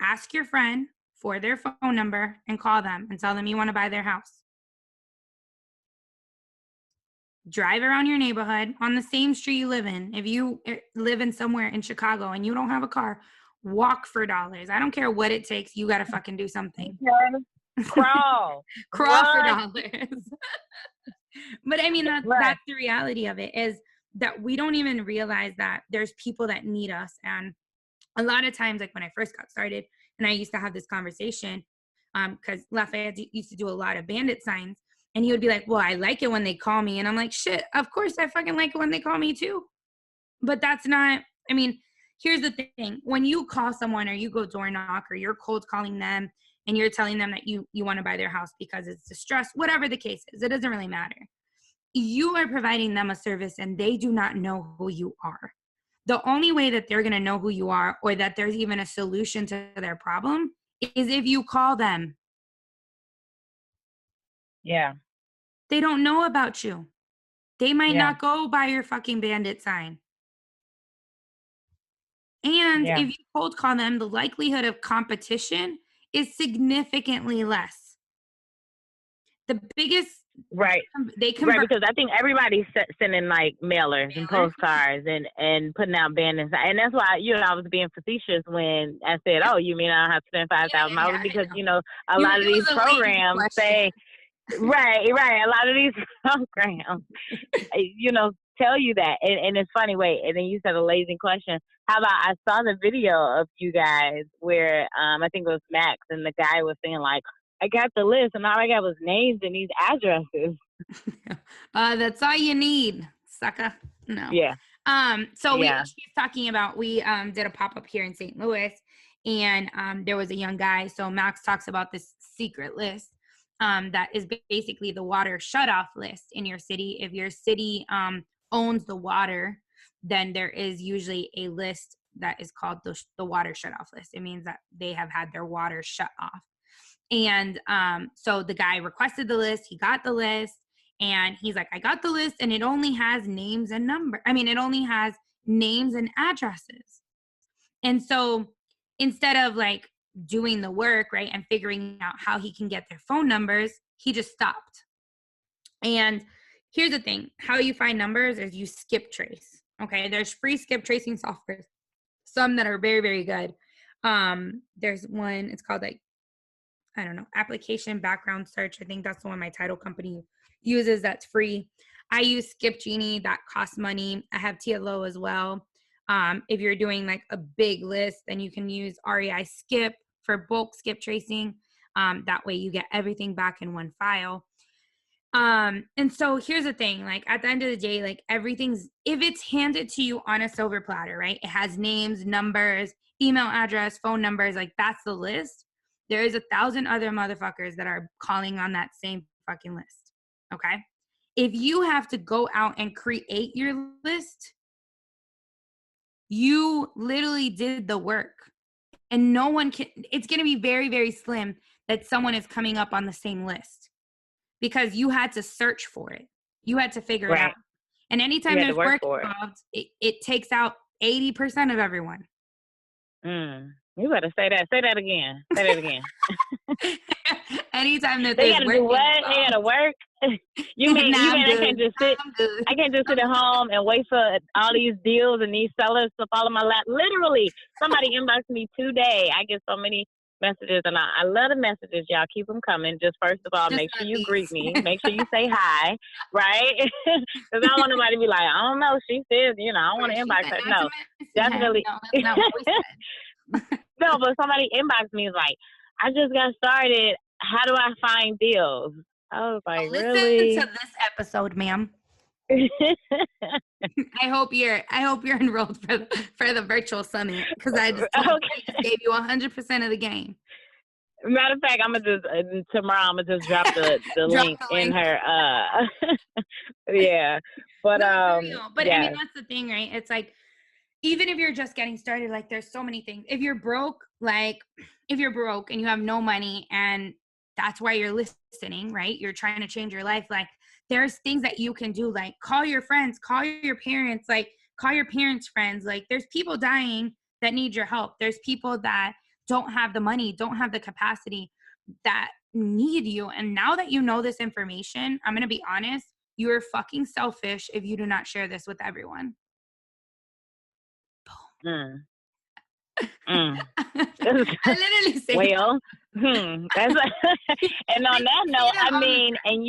Ask your friend for their phone number and call them and tell them you want to buy their house. Drive around your neighborhood on the same street you live in. If you live in somewhere in Chicago and you don't have a car, walk for dollars. I don't care what it takes. You got to fucking do something. Crawl. Crawl for dollars. But I mean, that's the reality of it, is that we don't even realize that there's people that need us. And a lot of times, like when I first got started and I used to have this conversation, because Lafayette used to do a lot of bandit signs, and he would be like, well, I like it when they call me. And I'm like, shit, of course I fucking like it when they call me too. But that's not, I mean, here's the thing. When you call someone or you go door knock or you're cold calling them and you're telling them that you want to buy their house because it's distressed, whatever the case is, it doesn't really matter. You are providing them a service and they do not know who you are. The only way that they're going to know who you are or that there's even a solution to their problem is if you call them. Yeah. They don't know about you. They might not go buy your fucking bandit sign. And if you cold call them, the likelihood of competition is significantly less. The biggest, right, they right, because I think everybody's sending like mailers and postcards and putting out banners, and that's why I was being facetious when I said, "Oh, you mean I don't have to spend $5,000?" Because a lot of these programs say, right, a lot of these programs, tell you that, and it's funny. Wait, and then you said a lazy question. How about I saw the video of you guys where I think it was Max, and the guy was saying like, I got the list, and all I got was names and these addresses. That's all you need, sucker. No. Yeah. So she's talking about, we did a pop-up here in St. Louis, and there was a young guy. So Max talks about this secret list that is basically the water shutoff list in your city. If your city owns the water, then there is usually a list that is called the water shutoff list. It means that they have had their water shut off. And so the guy requested the list, he got the list, and he's like, I got the list, and it only has names and it only has names and addresses. And so instead of like doing the work, right, and figuring out how he can get their phone numbers, he just stopped. And here's the thing, how you find numbers is you skip trace. Okay, there's free skip tracing software, some that are very, very good. There's one, it's called like, I don't know, application background search. I think that's the one my title company uses that's free. I use Skip Genie, that costs money. I have TLO as well. If you're doing like a big list, then you can use REI Skip for bulk skip tracing. That way you get everything back in one file. And so here's the thing, like at the end of the day, like everything's, if it's handed to you on a silver platter, right? It has names, numbers, email address, phone numbers, like that's the list. There is 1,000 other motherfuckers that are calling on that same fucking list. Okay. If you have to go out and create your list, you literally did the work, and no one can, it's going to be very, very slim that someone is coming up on the same list because you had to search for it. You had to figure it out. And anytime there's work involved, it takes out 80% of everyone. You better say that. Say that again. Say that again. Anytime that they gotta do what? They gotta work. You mean nah, I can't just sit? I can't just sit at home and wait for all these deals and these sellers to follow my lap. Literally, somebody inboxed me today. I get so many messages, and I love the messages. Y'all keep them coming. Just first of all, make sure you greet me. Make sure you say hi, right? Because I don't want nobody to be like, I don't know. She says, I don't want to inbox her. No, definitely. No, that's not what we said. No, but somebody inboxed me is like, I just got started. How do I find deals? I was like, listen really? to this episode, ma'am. I hope you're enrolled for the virtual summit, because I just gave you 100% of the game. Matter of fact, tomorrow I'm gonna just drop the link in her. Yeah, but but yeah. I mean, that's the thing, right? It's like, even if you're just getting started, like there's so many things. If you're broke and you have no money and that's why you're listening, right? You're trying to change your life. Like there's things that you can do, like call your friends, call your parents, like call your parents' friends. Like there's people dying that need your help. There's people that don't have the money, don't have the capacity, that need you. And now that you know this information, I'm going to be honest, you're fucking selfish if you do not share this with everyone. I literally say that's and on that note, I mean, and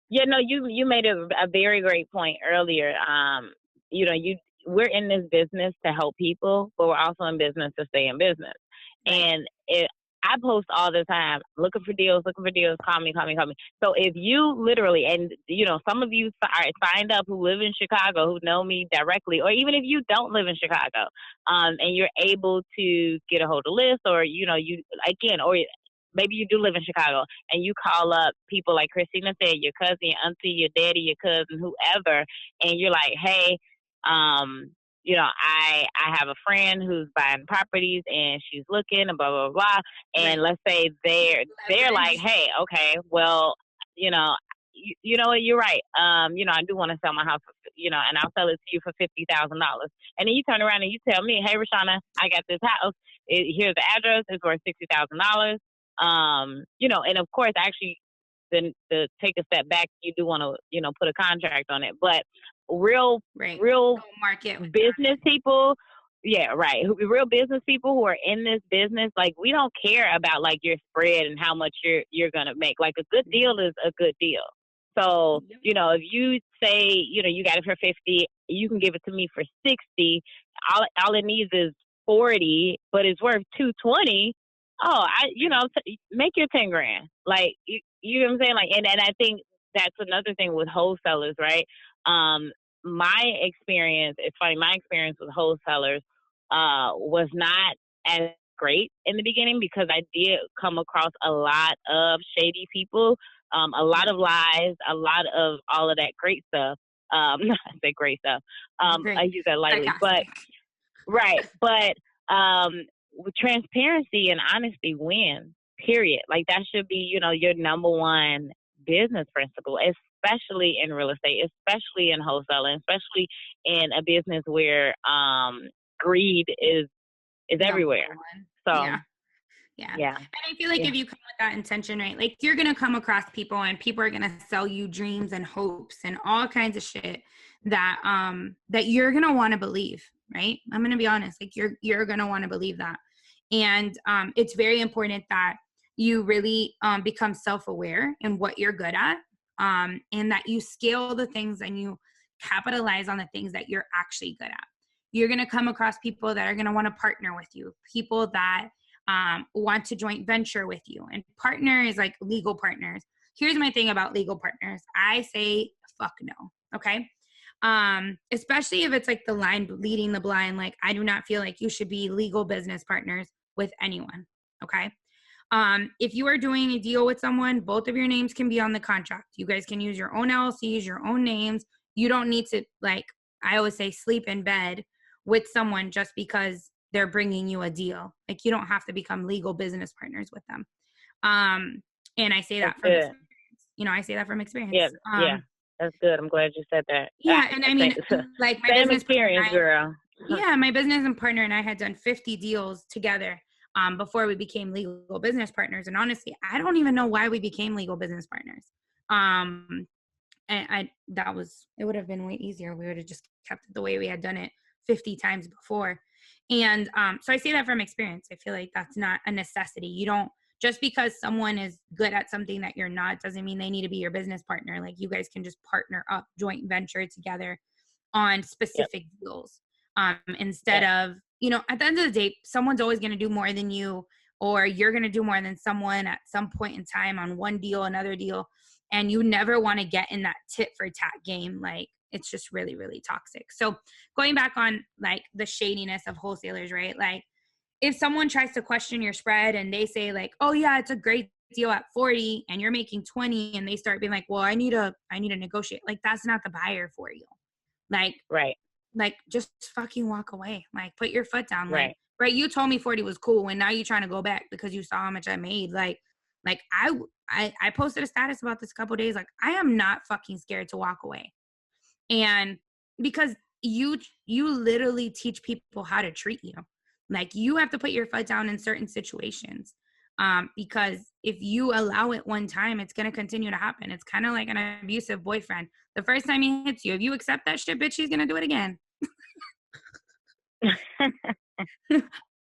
you made a very great point earlier. You we're in this business to help people, but we're also in business to stay in business. Right. And I post all the time, looking for deals, call me. So if you literally, and some of you are signed up who live in Chicago, who know me directly, or even if you don't live in Chicago, and you're able to get a hold of Liz, or, or maybe you do live in Chicago and you call up people like Kristina said, your cousin, your auntie, your daddy, your cousin, whoever, and you're like, hey, I have a friend who's buying properties and she's looking and blah, blah, blah. And let's say they're like, hey, okay, well, you know what, you're right. I do want to sell my house, and I'll sell it to you for $50,000. And then you turn around and you tell me, hey, Rashana, I got this house. Here's the address. It's worth $60,000. And of course, actually, then to take a step back, you do want to, put a contract on it. But real market business people, real business people who are in this business, like, we don't care about like your spread and how much you're gonna make. Like, a good deal is a good deal. So, if you say, you got it for 50, you can give it to me for 60. All it needs is 40, but it's worth 220. Oh, make your 10 grand. Like, you know what I'm saying? Like, and I think that's another thing with wholesalers, right? My experience, it's funny, my experience with wholesalers was not as great in the beginning, because I did come across a lot of shady people, a lot of lies, a lot of all of that great stuff. I say great stuff. I use that lightly, but with transparency and honesty wins, period. Like, that should be, your number one business principle, especially in real estate, especially in wholesaling, especially in a business where greed is everywhere. So yeah. And I feel like if you come with that intention, right, like, you're gonna come across people and people are gonna sell you dreams and hopes and all kinds of shit that that you're gonna want to believe, right? I'm gonna be honest, like, you're gonna want to believe that. And it's very important that you really become self-aware in what you're good at, and that you scale the things and you capitalize on the things that you're actually good at. You're going to come across people that are going to want to partner with you, people that want to joint venture with you. And partner is like legal partners. Here's my thing about legal partners. I say, fuck no. Okay. Especially if it's like the line leading the blind. Like, I do not feel like you should be legal business partners with anyone. Okay. If you are doing a deal with someone, both of your names can be on the contract. You guys can use your own LLCs, your own names. You don't need to, like, I always say, sleep in bed with someone just because they're bringing you a deal. Like, you don't have to become legal business partners with them. And I say that from experience. I say that from experience. Yeah. That's good. I'm glad you said that. Yeah. And I mean, like, my same business experience, girl. Yeah. My business and partner and I had done 50 deals together before we became legal business partners. And honestly, I don't even know why we became legal business partners. And it would have been way easier. We would have just kept it the way we had done it 50 times before. And so I say that from experience. I feel like that's not a necessity. You don't, just because someone is good at something that you're not, doesn't mean they need to be your business partner. Like, you guys can just partner up, joint venture together on specific deals. Instead of, at the end of the day, someone's always going to do more than you, or you're going to do more than someone at some point in time on one deal, another deal. And you never want to get in that tit for tat game. Like, it's just really, really toxic. So going back on like the shadiness of wholesalers, right? Like, if someone tries to question your spread and they say like, oh yeah, it's a great deal at 40 and you're making 20, and they start being like, well, I need to negotiate. Like, that's not the buyer for you. Like, right. Like, just fucking walk away. Like, put your foot down. Like, right. You told me 40 was cool, and now you're trying to go back because you saw how much I made. Like I posted a status about this a couple of days. Like, I am not fucking scared to walk away. And because you literally teach people how to treat you. Like, you have to put your foot down in certain situations. Because if you allow it one time, it's going to continue to happen. It's kind of like an abusive boyfriend. The first time he hits you, if you accept that shit, bitch, he's going to do it again.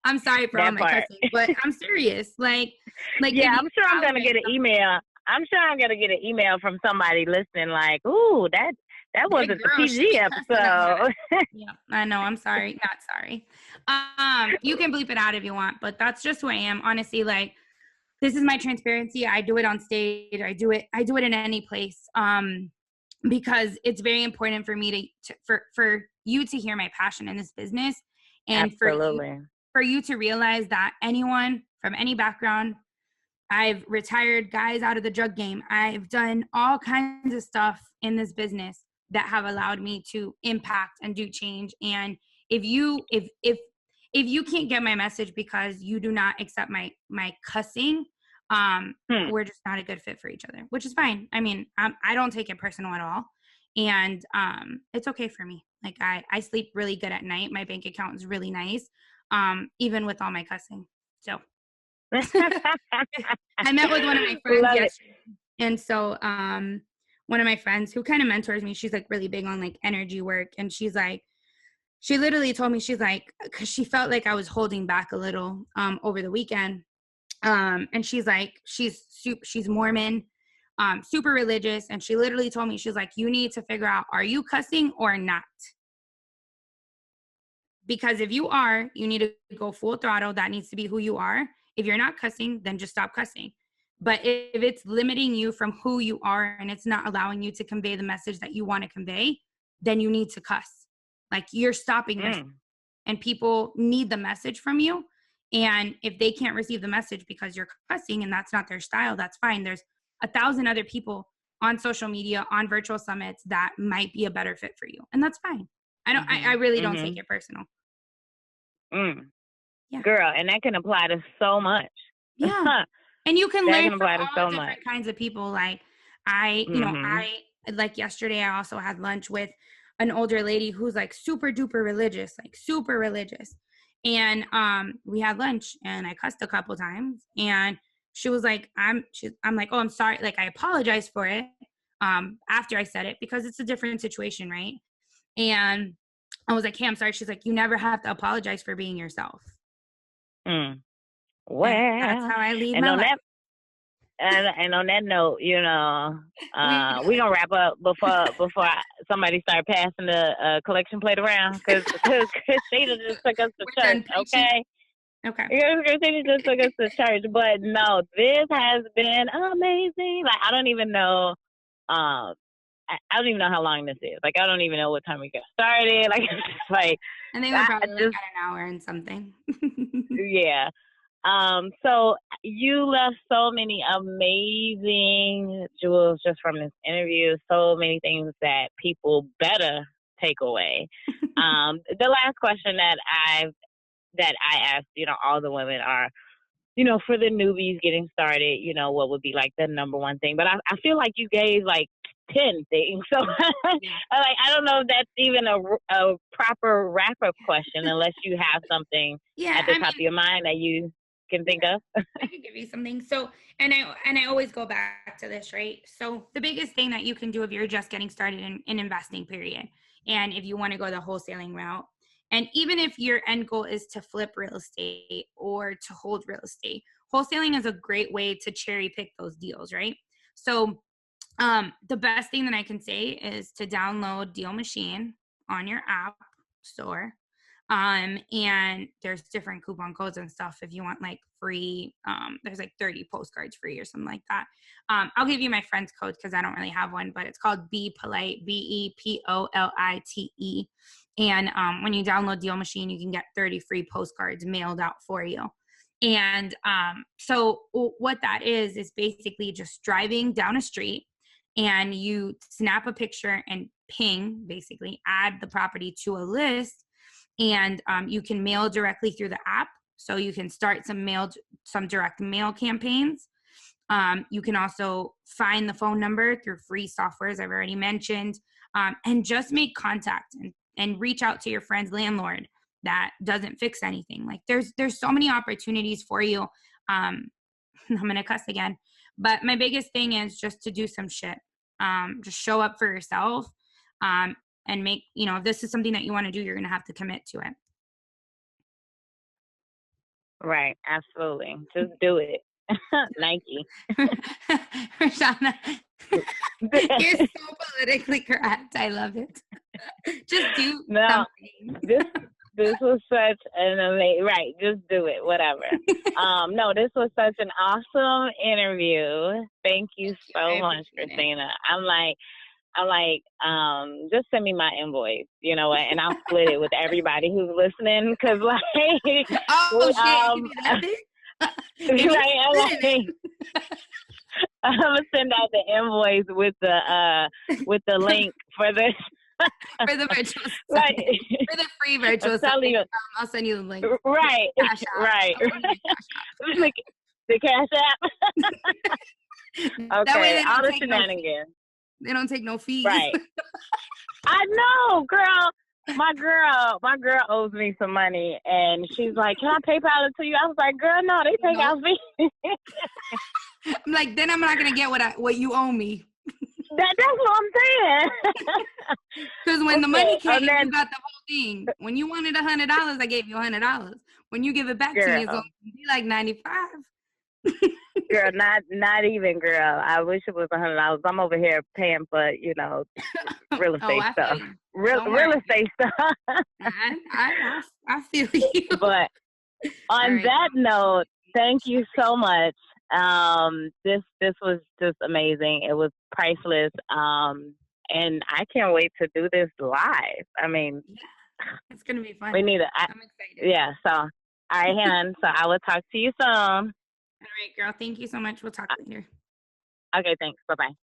I'm sorry for all my cussing, but I'm serious. Like, yeah, I'm sure I'm going to get an email. I'm sure I'm going to get an email from somebody listening like, ooh, that That wasn't the PG episode. Yeah, I know. I'm sorry. Not sorry. You can bleep it out if you want, but that's just who I am. Honestly, like, this is my transparency. I do it on stage. I do it in any place. Because it's very important for me for you to hear my passion in this business, and Absolutely. for you to realize that anyone from any background, I've retired guys out of the drug game. I've done all kinds of stuff in this business that have allowed me to impact and do change. And if you can't get my message because you do not accept my cussing, we're just not a good fit for each other, which is fine. I mean, I don't take it personal at all. And it's okay for me. Like, I sleep really good at night. My bank account is really nice, even with all my cussing. So I met with one of my friends yesterday. And so one of my friends who kind of mentors me, she's like really big on like energy work. And she's like, she literally told me, she's like, because she felt like I was holding back a little over the weekend. And she's like, she's Mormon, super religious. And she literally told me, she's like, you need to figure out, are you cussing or not? Because if you are, you need to go full throttle. That needs to be who you are. If you're not cussing, then just stop cussing. But if it's limiting you from who you are and it's not allowing you to convey the message that you want to convey, then you need to cuss. Like, you're stopping yourself. And people need the message from you. And if they can't receive the message because you're cussing and that's not their style, that's fine. There's 1,000 other people on social media, on virtual summits that might be a better fit for you. And that's fine. I really don't take it personal. Yeah. Girl, and that can apply to so much. Yeah. And you can learn from all different kinds of people. Like, you know, like yesterday, I also had lunch with an older lady who's like super duper religious, like super religious. And we had lunch and I cussed a couple times, and she was like, I'm like, oh, I'm sorry. Like, I apologize for it after I said it, because it's a different situation, right? And I was like, hey, I'm sorry. She's like, you never have to apologize for being yourself. Well, and that's how I lead my life. And on that note, you know, we're gonna wrap up before somebody start passing the collection plate around, because Kristina just took us to church. Okay. Kristina just took us to church, but no, this has been amazing. Like, I don't even know. I don't even know how long this is. Like, I don't even know what time we got started. Like, it's just like, I think we're probably like at an hour and something. Yeah. So you left so many amazing jewels just from this interview. So many things that people better take away. The last question that I asked, you know, all the women are, you know, for the newbies getting started, you know, what would be like the number one thing? But I feel like you gave like 10 things. So I don't know if that's even a proper wrap-up question, unless you have something at the top of your mind that you can think of. I could give you something. So, and I always go back to this, right? So the biggest thing that you can do if you're just getting started in investing, period, and if you want to go the wholesaling route, and even if your end goal is to flip real estate or to hold real estate, wholesaling is a great way to cherry pick those deals, right? So the best thing that I can say is to download Deal Machine on your app store. And there's different coupon codes and stuff if you want like free. There's like 30 postcards free or something like that. I'll give you my friend's code because I don't really have one, but it's called Be Polite, BEPOLITE. And when you download Deal Machine, you can get 30 free postcards mailed out for you. And so what that is basically just driving down a street, and you snap a picture and ping, basically add the property to a list. And you can mail directly through the app. So you can start some direct mail campaigns. You can also find the phone number through free software, as I've already mentioned, and just make contact and reach out to your friend's landlord that doesn't fix anything. Like, there's so many opportunities for you. I'm going to cuss again, but my biggest thing is just to do some shit. Just show up for yourself. And make, you know, if this is something that you want to do, you're going to have to commit to it. Right. Absolutely. Just do it. Nike. Rashana, you're so politically correct. I love it. Just do something. This was such an amazing, right, just do it, whatever. No, this was such an awesome interview. Thank you so much, Kristina. I'm like, just send me my invoice, you know, and I'll split it with everybody who's listening, because, like, I'm gonna send out the invoice with the link for this. For the virtual for the free virtual I'll send you the link. Right. Right. The Cash App. Okay. All the shenanigans. They don't take no fees. Right. I know, girl. My girl owes me some money, and she's like, "Can I PayPal it to you?" I was like, "Girl, no, they take out fees." I'm like, then I'm not gonna get what you owe me. That's what I'm saying. Because when the money came, you got the whole thing. When you wanted $100, I gave you $100. When you give it back to me, it's gonna be like $95. Girl, not even, girl. I wish it was $100. I'm over here paying for, you know, real estate stuff. Real estate stuff. I feel you. But on that note, thank you so much. This was just amazing. It was priceless. And I can't wait to do this live. I mean, it's gonna be fun. We need it. I'm excited. Yeah. So, all right, Han. So I will talk to you soon. All right, girl. Thank you so much. We'll talk later. Okay. Thanks. Bye-bye.